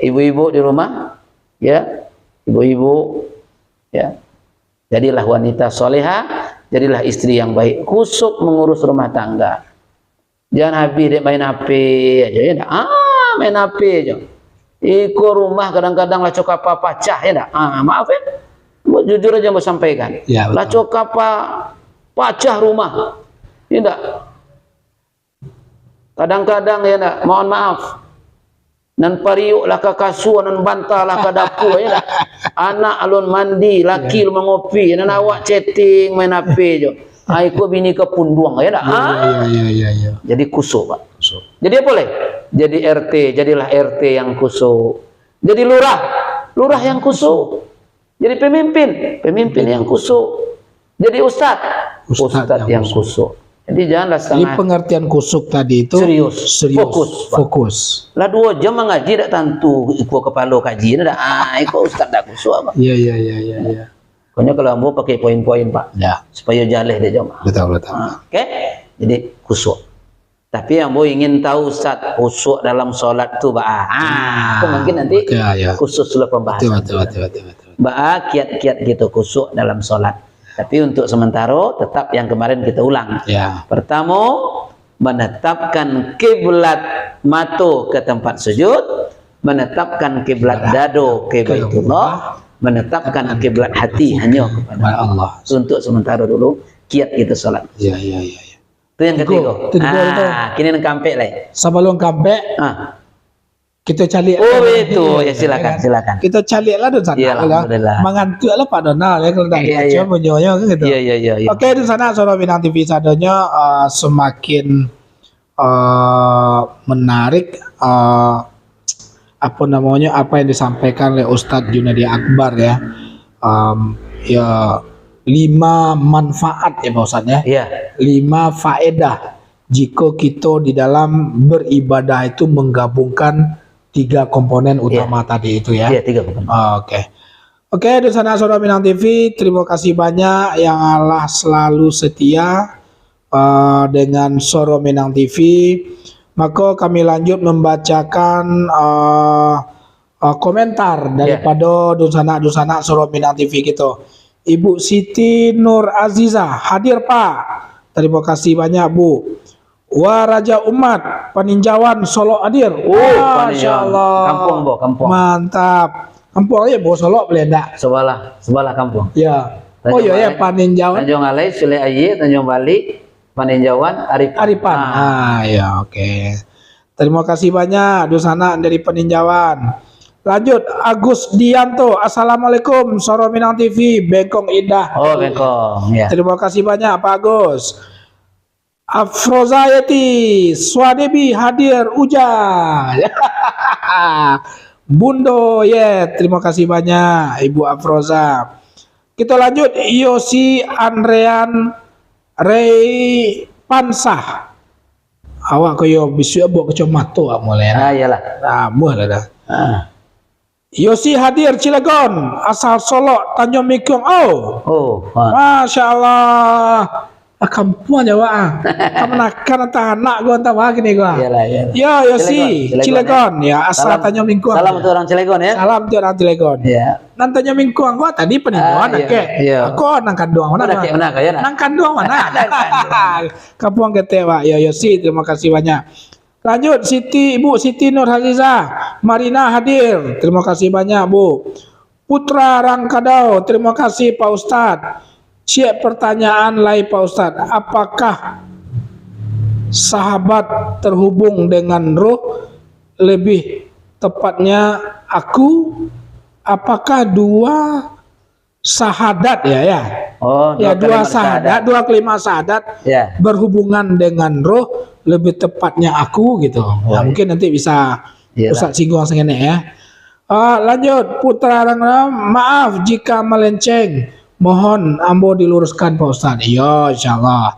Speaker 1: Ibu-ibu di rumah, ya, ibu-ibu, ya, jadilah wanita soleha, jadilah istri yang baik, khusyuk mengurus rumah tangga. Jangan habis dia main HP aja, ya, main HP aja. Ikut rumah kadang-kadang lah cokap apa pacah, ya, maaf ya, jujur aja mau sampaikan, ya, lah cokap apa pacah rumah, ya, kadang-kadang ya, mohon maaf. Nan pariuk lah ke kasur, nan bantal lah ke dapur, ya. Anak alun mandi, laki lu mengopi, nan awak chatting, main HP je. Aku bini ke punduang, ya.
Speaker 3: Ya.
Speaker 1: Jadi khusyuk Pak. Jadi apa boleh? Jadi RT, jadilah RT yang khusyuk. Jadi lurah yang khusyuk. Jadi pemimpin yang khusyuk. Jadi ustadz yang khusyuk. Jadi janganlah setengah.
Speaker 3: Jadi pengertian khusyuk tadi itu serius, fokus. Lah 2 jam mengaji dak tentu ikut kepala kaji dak. Ikut ustaz dak khusyuk apa? Iya.
Speaker 1: Pokoknya kalau ambo pakai poin-poin Pak,
Speaker 3: Ya,
Speaker 1: supaya jaleh dia jemaah.
Speaker 3: betul betul.
Speaker 1: Oke, jadi khusyuk. Tapi ambo ingin tahu Ustaz, khusyuk dalam sholat tuh itu mungkin nanti
Speaker 3: ya.
Speaker 1: khusus dulu pembahasan.
Speaker 3: Betul.
Speaker 1: Kiat-kiat gitu khusyuk dalam sholat. Tapi untuk sementara tetap yang kemarin kita ulang.
Speaker 3: Ya.
Speaker 1: Pertama, menetapkan kiblat mata ke tempat sujud, menetapkan kiblat dado ke Baitullah, menetapkan kiblat hati hanya kepada Allah. Untuk sementara dulu kiat kita salat.
Speaker 3: Ya.
Speaker 1: Itu yang ketiga.
Speaker 3: Itu.
Speaker 1: Kini nak kampek lah.
Speaker 3: Sebelum kampek, kita cari.
Speaker 1: Oh itu, ya silakan.
Speaker 3: Kita cari lah di sana.
Speaker 1: Ya, alhamdulillah.
Speaker 3: Mengantuk lah Pak Donald ya kalau tak baca bunyinya kan gitu.
Speaker 1: Iya.
Speaker 3: Oke, di sana Suara Minang TV sadanya semakin menarik apa yang disampaikan oleh Ustadz Junedi Akbar ya. Ya 5 manfaat ya Pak Ustadz ya.
Speaker 1: Iya.
Speaker 3: 5 faedah jika kita di dalam beribadah itu menggabungkan 3 komponen utama tadi itu ya.
Speaker 1: Iya, 3 komponen.
Speaker 3: Oke, di sana Suara Minang TV, terima kasih banyak yang Allah selalu setia dengan Suara Minang TV. Maka kami lanjut membacakan komentar daripada dusana Suara Minang TV kita. Ibu Siti Nur Aziza hadir Pak. Terima kasih banyak Bu. Wah Raja Umat Paninjauan Solo hadir. Masya Allah.
Speaker 1: Kampung.
Speaker 3: Mantap. Kampung ya Bu Solo boleh enggak?
Speaker 1: Sebelah kampung.
Speaker 3: Ya.
Speaker 1: Tanjung
Speaker 3: ya Paninjauan.
Speaker 1: Tanjung Alai, Sule Ayi, Tanjung Bali, Paninjauan, Aripan.
Speaker 3: Ya oke. Terima kasih banyak dusana dari Paninjauan. Lanjut Agus Dianto, Assalamualaikum Suara Minang TV, Bengkong Indah.
Speaker 1: Oh Bengkong ya.
Speaker 3: Terima kasih banyak Pak Agus. Afrozayati Swadebi hadir Uja. Bundo terima kasih banyak Ibu Afroza. Kita lanjut Yosi Andrean Ray Pansah. Awak koyo bisu abok kecamato mulai.
Speaker 1: Iyalah.
Speaker 3: Boleh dah. Yosi hadir Cilegon, asal Solo, Tanjung Mikung. Masya Allah. Kampung Jawa. Kamu nakan anak gua entah apa gini gua.
Speaker 1: Iyalah.
Speaker 3: Ya Yosi Cilegon ya, asal Tanjung Mikung.
Speaker 1: Salam untuk orang Cilegon ya.
Speaker 3: Salam untuk orang Cilegon.
Speaker 1: Ya.
Speaker 3: Nang Tanjung Mikung gua tadi peninjauan
Speaker 1: iya.
Speaker 3: Aku nang Kanduang mana? Nang Kanduang mana? Kampung Gete Pak. Ya Yosi, terima kasih banyak. Lanjut Ibu Siti Nur Haziza Marina hadir. Terima kasih banyak Bu. Putra Rangkadau, terima kasih Pak Ustadz. Siap pertanyaan lain Pak Ustadz. Apakah sahabat terhubung dengan roh? Lebih tepatnya aku? Apakah 2 sahadat ya? Dua sahadat, 2 kelima sahadat berhubungan dengan roh, lebih tepatnya aku gitu. Mungkin nanti bisa Ustaz singgung sengene ya. Lanjut Putra Rangkadau, maaf jika melenceng, mohon ambo diluruskan Pak Ustaz. Iya insyaallah.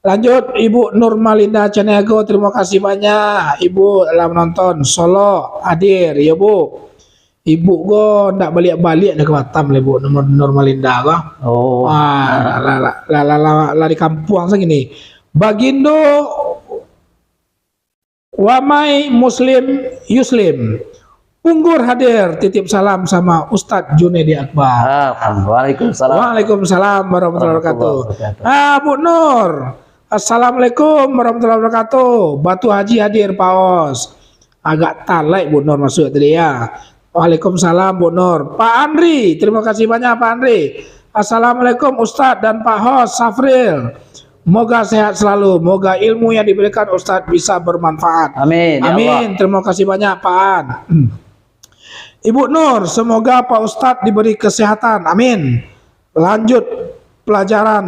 Speaker 3: Lanjut Ibu Nurmalinda Caniago, terima kasih banyak Ibu dalam nonton Solo hadir ya Bu. Ibu go ndak balik-balik ke Batam le Bu Nurmalinda go. Lari kampung segini. Bagindo Wamai Muslim Yuslim Unggur hadir, titip salam sama Ustadz Junedi Akbar. Waalaikumsalam warahmatullahi wabarakatuh. Bu Nur, Assalamualaikum warahmatullahi wabarakatuh. Batu Haji hadir Pak Os. Agak talai Bu Nur masuk tadi ya. Waalaikumsalam Bu Nur. Pak Andri, terima kasih banyak Pak Andri. Assalamualaikum Ustadz dan Pak Hos Safril. Moga sehat selalu, moga ilmu yang diberikan Ustadz bisa bermanfaat.
Speaker 1: Amin.
Speaker 3: Amin. Terima kasih banyak Pak An. Ibu Nur, semoga Pak Ustadz diberi kesehatan. Amin. Lanjut pelajaran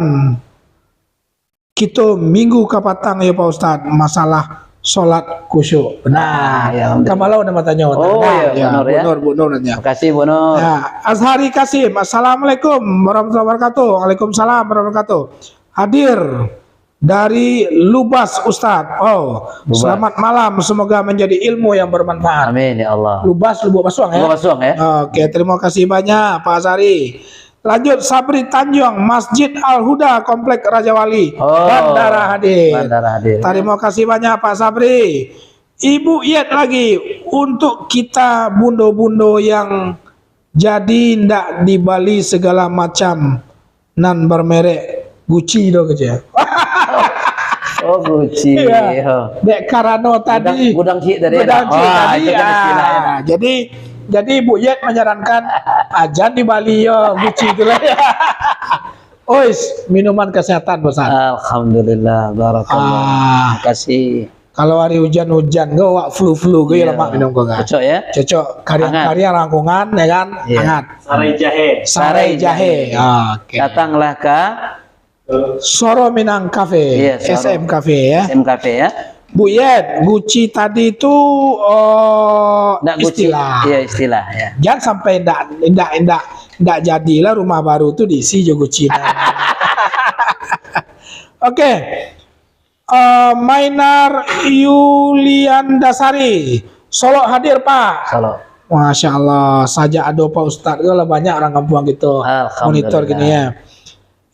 Speaker 3: kita minggu kapatang ya Pak Ustadz, masalah sholat khusyuk. Benar. Kamalau nama tanya. Bu Nur nanya.
Speaker 1: Terima kasih Bu Nur.
Speaker 3: Azhari Kasim, Assalamualaikum warahmatullahi wabarakatuh. Waalaikumsalam warahmatullahi wabarakatuh. Hadir dari Lubas Ustadz. Lubas. Selamat malam, semoga menjadi ilmu yang bermanfaat.
Speaker 1: Amin ya Allah.
Speaker 3: Lubas Basuang ya.
Speaker 1: Basuang ya.
Speaker 3: Oke, terima kasih banyak Pak Azhari. Lanjut Sabri Tanjung, Masjid Al Huda, Komplek Raja Wali, Bandara hadir.
Speaker 1: Bandara hadir.
Speaker 3: Terima kasih banyak Pak Sabri. Ibu Yet lagi, untuk kita bundo-bundo yang jadi ndak di Bali segala macam nan bermerek Gucci do kerja.
Speaker 1: Oh Gucci.
Speaker 3: Iya. Dek Karano tadi.
Speaker 1: Gudang cik tadi.
Speaker 3: Gudang cik tadi. Jadi Bu Yet menyarankan ajan di Bali ya Gucci itu lah. Ois, minuman kesehatan bosan.
Speaker 1: Alhamdulillah, barakallah. Terima kasih.
Speaker 3: Kalau hari hujan-hujan gue wak flu-flu gue lemak minum gue kan.
Speaker 1: Cocok ya?
Speaker 3: Cocok. Karya-karya rangkungan ya kan? Hangat. Sarai jahe. Oke.
Speaker 1: Datanglah ke
Speaker 3: Soro Minang Cafe, SM Cafe ya.
Speaker 1: SM Cafe ya.
Speaker 3: Bu Yet, Gucci tadi itu istilah.
Speaker 1: Iya istilah ya.
Speaker 3: Jangan sampai ndak jadilah rumah baru tuh diisi jo Gucci. Oke. Mainar Yulian Dasari, Solo hadir Pak.
Speaker 1: Solo.
Speaker 3: Masya Allah, saja ada Pak Ustadz, kalau banyak orang kampung gitu monitor gini ya.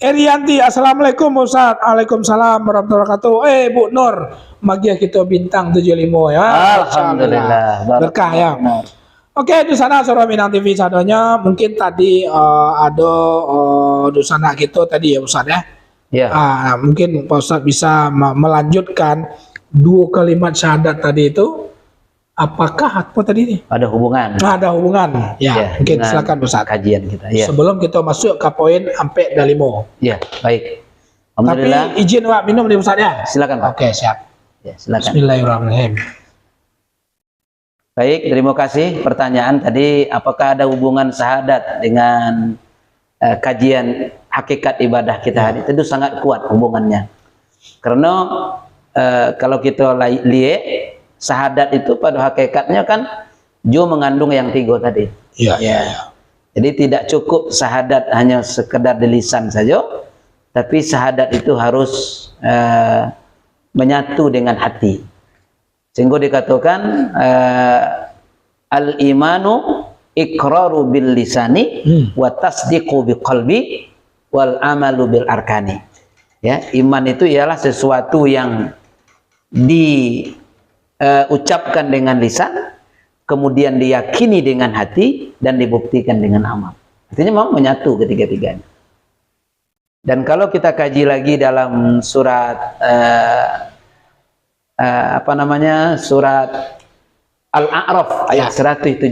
Speaker 3: Erianti, Assalamualaikum Ustaz. Waalaikumsalam warahmatullahi wabarakatuh. Bu Nur, Magia kita bintang 75 ya.
Speaker 1: Alhamdulillah.
Speaker 3: Berkah ya. Oke, di sana Suara Minang TV sadonya mungkin tadi ada di sana kita tadi ya Ustaz ya.
Speaker 1: Ya.
Speaker 3: Mungkin Pak Ustaz bisa melanjutkan 2 kalimat syahadat tadi itu. Apakah apa tadi ini?
Speaker 1: Ada hubungan.
Speaker 3: Ada hubungan. Ya, mungkin silakan Ustaz.
Speaker 1: Kajian kita. Ya.
Speaker 3: Sebelum kita masuk ke poin sampai dalimo.
Speaker 1: Ya, baik. Alhamdulillah.
Speaker 3: Tapi izin Pak minum nih Ustaz ya.
Speaker 1: Silakan Pak.
Speaker 3: Oke, siap.
Speaker 1: Ya, silakan.
Speaker 3: Bismillahirrahmanirrahim.
Speaker 1: Baik, terima kasih. Pertanyaan tadi, apakah ada hubungan syahadat dengan kajian hakikat ibadah kita hari? Tentu sangat kuat hubungannya. Karena kalau kita lihat syahadat itu pada hakikatnya kan mengandung yang 3 tadi.
Speaker 3: Iya.
Speaker 1: Ya. Jadi tidak cukup syahadat hanya sekedar di lisan saja, tapi syahadat itu harus menyatu dengan hati. Sehingga dikatakan al-imanu iqraru bil lisani wa tasdiqu bi qalbi wal amalu bil arkani. Ya, iman itu ialah sesuatu yang ucapkan dengan lisan, kemudian diyakini dengan hati, dan dibuktikan dengan amal. Artinya memang menyatu ketiga-tiganya. Dan kalau kita kaji lagi dalam surat surat Al-A'raf ayat 172,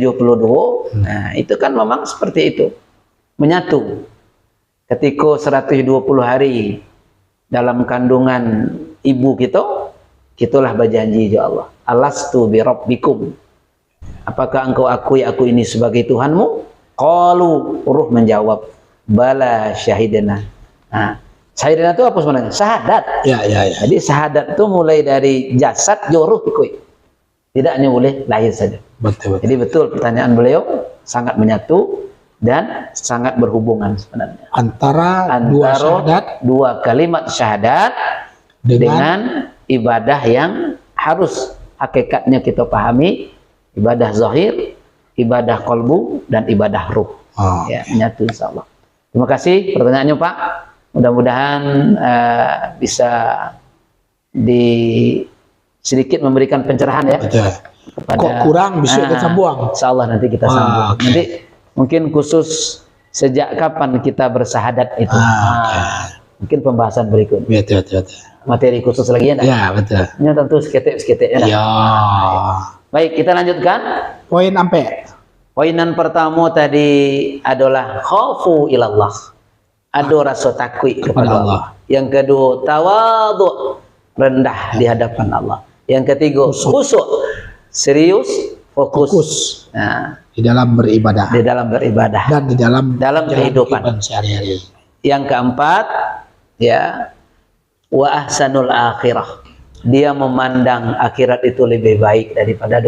Speaker 1: nah itu kan memang seperti itu, menyatu. Ketika 120 hari dalam kandungan ibu kita, itulah berjanji ya Allah, alastu bi rabbikum, apakah engkau akui aku ini sebagai Tuhanmu? Qalu, ruh menjawab, bala syahidana. Nah, syahidana itu apa sebenarnya? Syahadat. Ya. Jadi syahadat itu mulai dari jasad, ruh ikut. Tidak hanya boleh lahir saja. Betul. Jadi betul pertanyaan beliau, sangat menyatu dan sangat berhubungan sebenarnya. Antara dua kalimat syahadat dengan ibadah yang harus hakikatnya kita pahami, ibadah zahir, ibadah qalbu, dan ibadah ruh. Ya, menyatu insyaallah. Terima kasih pertanyaannya Pak. Mudah-mudahan bisa sedikit memberikan pencerahan ya. Kepada,
Speaker 3: kok kurang bisa kita sambung.
Speaker 1: Insyaallah nanti kita sambung. Nanti mungkin khusus sejak kapan kita bersahadat itu. Mungkin pembahasan berikutnya. Betul. Materi khusus lagi ya? Ya, betul. Ini tentu seketik ya. Baik, kita lanjutkan.
Speaker 3: Poin sampai.
Speaker 1: Poinan pertama tadi adalah khaufu ilallah. Ada rasa takut kepada Allah. Yang kedua, tawadhu, rendah di hadapan Allah. Yang ketiga, khusyuk, serius, fokus. Nah,
Speaker 3: di dalam beribadah.
Speaker 1: Di dalam beribadah.
Speaker 3: Dan di dalam
Speaker 1: kehidupan
Speaker 3: sehari-hari.
Speaker 1: Yang keempat, ya, wa ahsanul akhirah. Dia memandang akhirat itu lebih baik daripada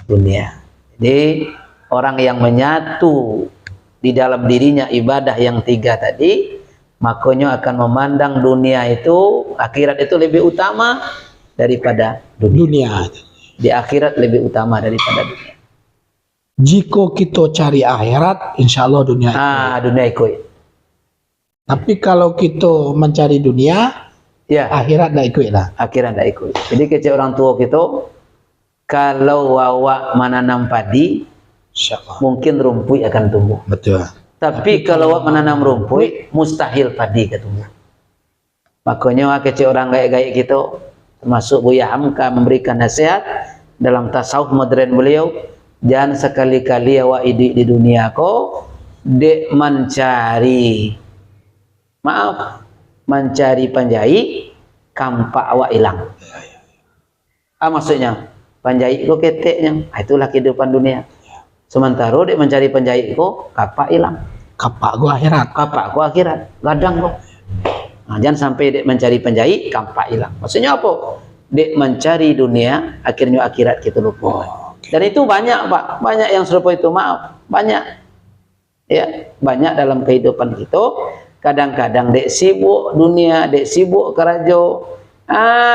Speaker 1: dunia. Jadi orang yang menyatu di dalam dirinya ibadah yang 3 tadi, makanya akan memandang dunia itu, akhirat itu lebih utama daripada dunia. Di akhirat lebih utama daripada dunia.
Speaker 3: Jika kita cari akhirat, insya Allah dunia ikut.
Speaker 1: Dunia ikut.
Speaker 3: Tapi kalau kita mencari dunia,
Speaker 1: ya
Speaker 3: akhirat tidak ikut lah.
Speaker 1: akhirat tidak ikut. Jadi kecil orang tua kita, kalau awak menanam padi, mungkin rumput akan tumbuh.
Speaker 3: Betul.
Speaker 1: Tapi kalau awak menanam rumput, mustahil padi akan tumbuh. Makanya kecil orang gaya-gaya kita, termasuk Buya Hamka memberikan nasihat dalam tasawuf modern beliau, jangan sekali-kali awak hidup di dunia ko dek mencari panjai kampak awak hilang. Maksudnya panjai ko keteknya, itulah kehidupan dunia. Sementara dek mencari panjai ko kapak hilang.
Speaker 3: Kapak gua akhirat.
Speaker 1: Kapak ko akhirat, gadang ko. Jangan sampai dek mencari panjai kampak hilang. Maksudnya apa? Dek mencari dunia, akhirnya akhirat kita lupa. Dan itu banyak, Pak. Banyak yang serupa itu, maaf. Banyak. Ya, banyak dalam kehidupan kita. Kadang-kadang dek sibuk dunia, dek sibuk kerajo.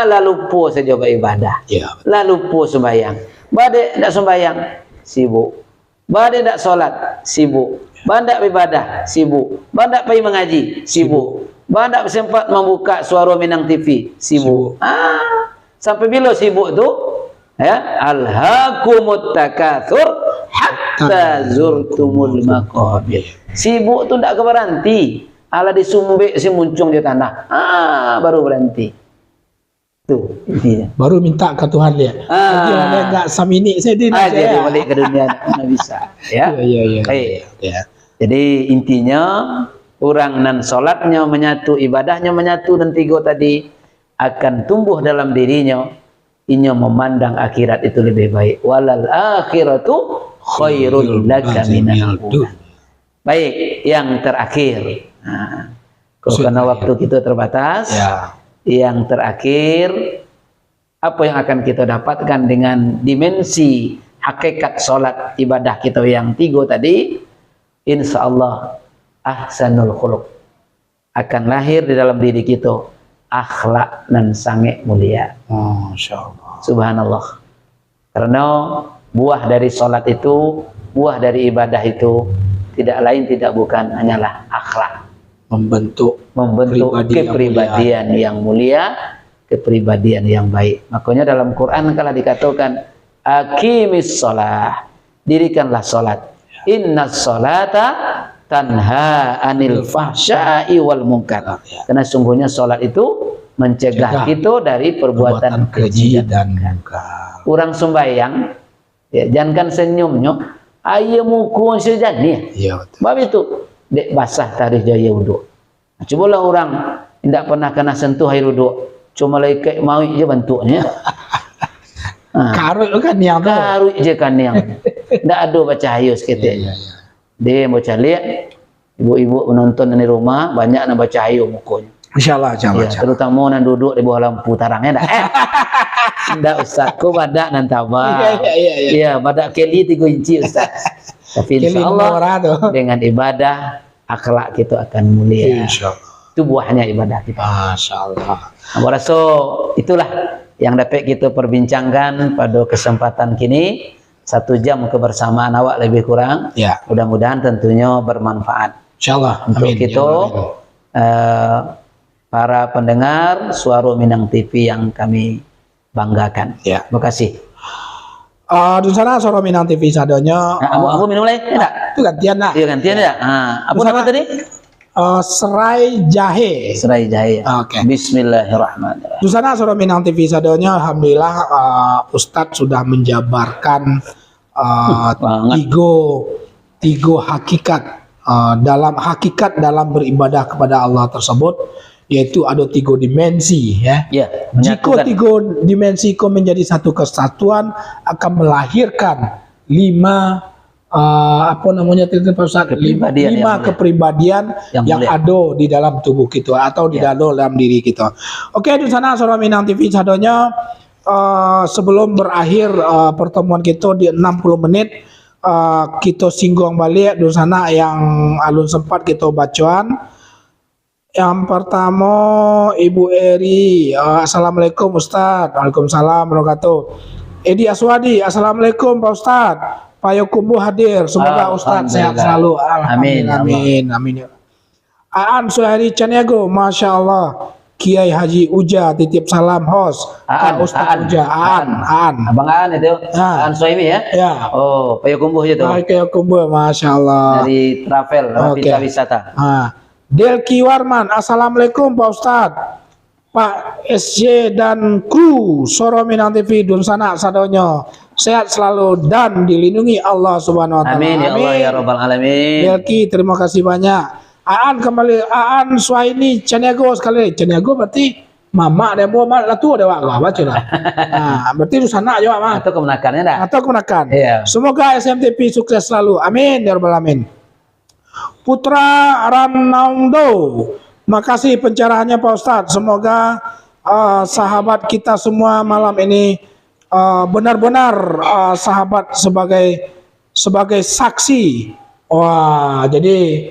Speaker 1: Lalu lupa saja beribadah.
Speaker 3: Ya.
Speaker 1: Lalu lupa sembahyang. Badek tak sembahyang, sibuk. Badek tak solat, sibuk. Bandak beribadah, sibuk. Bandak pergi mengaji, sibuk. Bandak sempat membuka Suara Minang TV, sibuk. Sampai bila sibuk tu? Ya, alhaakumut takatsur hatta zurtumul maqabir. Sibuk tu tak berhenti. Ala disumbek si muncung di tanah. Baru berhenti. Tu intinya.
Speaker 3: Baru minta ke Tuhan dia. Dia enggak samini saya dia.
Speaker 1: Jadi balik ke dunia enggak bisa. Ya.
Speaker 3: Iya.
Speaker 1: Baik.
Speaker 3: Ya.
Speaker 1: Jadi intinya orang nan solatnya menyatu, ibadahnya menyatu, dan tiga tadi akan tumbuh dalam dirinya. Inya memandang akhirat itu lebih baik. Walal akhiratu khairul laka minal ula. Baik, yang terakhir. Karena waktu kita terbatas.
Speaker 3: Ya.
Speaker 1: Yang terakhir, apa yang akan kita dapatkan dengan dimensi hakikat solat ibadah kita yang tiga tadi? Insya Allah ahsanul khuluq akan lahir di dalam diri kita, akhlak nan sange mulia.
Speaker 3: Masya Allah.
Speaker 1: Subhanallah. Karena buah dari solat itu, buah dari ibadah itu tidak lain tidak bukan hanyalah akhlak. Membentuk kepribadian yang mulia, kepribadian yang baik. Makanya dalam Quran kalau dikatakan aqimis shalah, dirikanlah salat. Innas salata tanha anil fahsya'i wal munkar. Karena sungguhnya salat itu mencegah kita dari perbuatan keji dan munkar. Orang sembahyang, ya, jangankan senyumnya, ayo muku sejani.
Speaker 3: Iya betul.
Speaker 1: Sebab itu dek basah tarikh jaya wuduk. Cobalah orang tidak pernah kena sentuh air wuduk, cuma lagi kayak mau je bentuknya.
Speaker 3: Karut kan yang tu.
Speaker 1: Karut je kan yang. Tak ada baca hayu seketik. Dia baca lihat ibu-ibu menonton di rumah banyak nak baca hayu mukanya.
Speaker 3: Insyaallah.
Speaker 1: Terutama nak duduk di bawah lampu tarangnya dah. Tidak Ustaz, kau badak nan tabah. Iya, badak keli 3 inci Ustaz. Tapi insyaallah dengan ibadah akhlak kita akan mulia.
Speaker 3: Insyaallah.
Speaker 1: Itu buahnya ibadah kita.
Speaker 3: Masyaallah.
Speaker 1: So itulah yang dapat kita perbincangkan pada kesempatan kini. 1 jam kebersamaan awak lebih kurang.
Speaker 3: Ya.
Speaker 1: Mudah-mudahan tentunya bermanfaat.
Speaker 3: Insyaallah.
Speaker 1: Untuk kita para pendengar Suara Minang TV yang kami banggakan.
Speaker 3: Ya.
Speaker 1: Terima kasih.
Speaker 3: Di sana Suara Minang TV sadonya.
Speaker 1: Aku minum lagi enggak?
Speaker 3: Itu gantian nak.
Speaker 1: Iya gantian ya. Apa nama tadi?
Speaker 3: Serai jahe.
Speaker 1: Serai jahe.
Speaker 3: Oke.
Speaker 1: Bismillahirrahmanirrahim.
Speaker 3: Di sana Suara Minang TV sadonya, alhamdulillah Ustadz sudah menjabarkan tiga hakikat dalam beribadah kepada Allah tersebut, yaitu ada 3 dimensi ya. Jika 3 dimensi itu menjadi satu kesatuan akan melahirkan 5 kepribadian yang ada di dalam tubuh kita atau di dalam diri kita. Oke, di sana Suara Minang TV sadonya sebelum berakhir pertemuan kita di 60 menit, kita singgung balik di sana yang alun sempat kita bacaan. Yang pertama Ibu Eri, Assalamualaikum Ustaz. Waalaikumsalam warahmatullahi wabarakatuh. Edi Aswadi, Assalamualaikum Pak Ustaz. Pak Yokumbu hadir, semoga Ustaz sehat selalu. Alhamdulillah. Amin. Aan Suhairi Caniago, Masya Allah. Kiai Haji Uja titip salam host. Ustaz Uja. Aan.
Speaker 1: Abang Aan itu. Aan Suhaimi ya?
Speaker 3: Ya.
Speaker 1: Oh, Payakumbuh itu.
Speaker 3: Payakumbuh, Masya Allah.
Speaker 1: Dari travel, wisata.
Speaker 3: Delki Warman, Assalamualaikum Pak Ustadz, Pak SJ dan kru Soro Minang TV Dunsana Sadonyo. Sehat selalu dan dilindungi Allah Subhanahu wa taala.
Speaker 1: Amin ya Allah ya rabbal alamin.
Speaker 3: Delki, terima kasih banyak. Aan kembali, Aan Suhaini Caniago sekali. Caniago berarti mama dia buat lah tu ada wak baca lah. Nah, berarti itu sana juga mah.
Speaker 1: Atau kemenakannya dah.
Speaker 3: Atau kemenakan.
Speaker 1: Iya.
Speaker 3: Semoga SMTP sukses selalu. Amin ya rabbal alamin. Putra Ranaundo, makasih pencerahannya Pak Ustadz. Semoga sahabat kita semua malam ini benar-benar sahabat sebagai saksi. Wah, jadi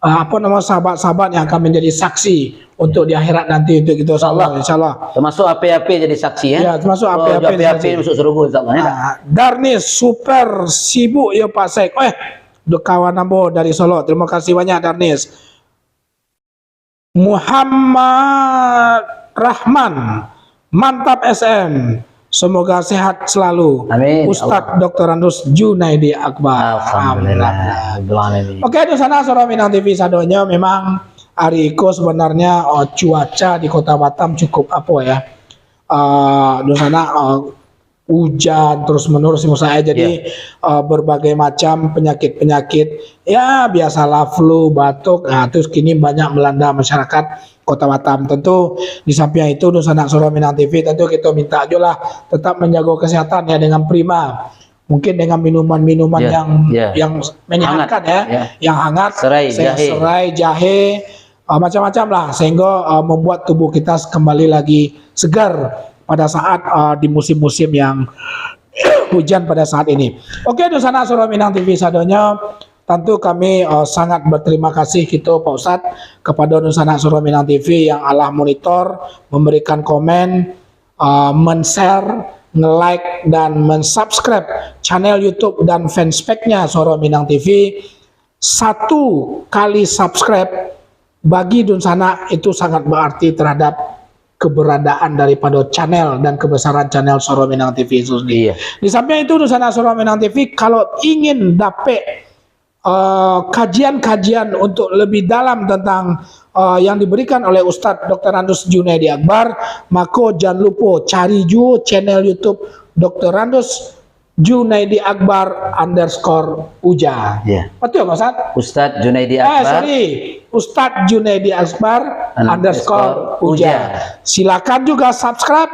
Speaker 3: apa nama sahabat-sahabat yang akan menjadi saksi untuk di akhirat nanti untuk kita insyaallah.
Speaker 1: Termasuk api-api jadi saksi ya.
Speaker 3: Ya, termasuk api-api
Speaker 1: masuk surga insyaallah ya.
Speaker 3: Darnis super sibuk ya Pak Sek. Kawan Nambo dari Solo. Terima kasih banyak Darnis. Muhammad Rahman, mantap SM. Semoga sehat selalu.
Speaker 1: Amin.
Speaker 3: Ustadz Dr. Andus Junaidi Akbar.
Speaker 1: Alhamdulillah.
Speaker 3: Oke, di sana Soro Minang TV Sadonyo, memang hari itu sebenarnya cuaca di Kota Batam cukup apa ya? Di sana hujan terus menerus menurut saya, jadi berbagai macam penyakit ya biasalah flu, batuk. Nah, terus kini banyak melanda masyarakat Kota Batam. Tentu di samping itu Nusana Soro Minang TV tentu kita minta aja lah tetap menjaga kesehatan ya dengan prima. Mungkin dengan minuman-minuman yang menyehatkan yang hangat, serai, jahe, macam-macam lah sehingga membuat tubuh kita kembali lagi segar pada saat di musim-musim yang hujan pada saat ini. Oke, Nusana Soro Minang TV Sadonyo, tentu kami sangat berterima kasih kita Pak Ustadz kepada Nusana Soro Minang TV yang Allah monitor, memberikan komen, men-share, nge-like dan men-subscribe channel YouTube dan fanspage-nya Soro Minang TV. 1 kali subscribe bagi Dunsana itu sangat berarti terhadap keberadaan daripada channel dan kebesaran channel Soro Minang TV itu sendiri. Di samping itu Dunsana Soro Minang TV kalau ingin dapat kajian-kajian untuk lebih dalam tentang yang diberikan oleh Ustadz Dr. Andus Junaidi Akbar, maka jangan lupa cari juga channel YouTube Dr. Andus Junaidi Akbar _Uja. Betul Pak Ustadz?
Speaker 1: Ustadz Junaidi Akbar.
Speaker 3: Ustadz Junaidi Akbar _Uja. Silakan juga subscribe,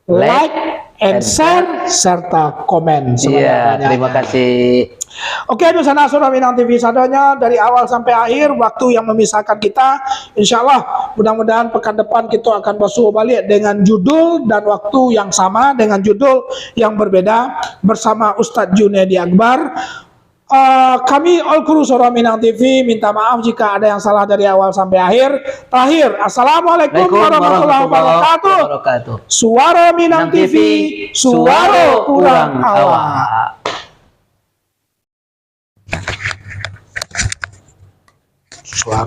Speaker 3: like, and share serta komen.
Speaker 1: Terima kasih.
Speaker 3: Oke, Nusana Soro Minang TV Sadonyo, dari awal sampai akhir waktu yang memisahkan kita. Insya Allah mudah-mudahan pekan depan kita akan bersuah balik dengan judul dan waktu yang sama dengan judul yang berbeda bersama Ustadz Junaidi Akbar. Kami all kru Soro Minang TV minta maaf jika ada yang salah dari awal sampai akhir. Terakhir, assalamualaikum warahmatullahi wabarakatuh. Suara Minang TV, suara urang awak. Suara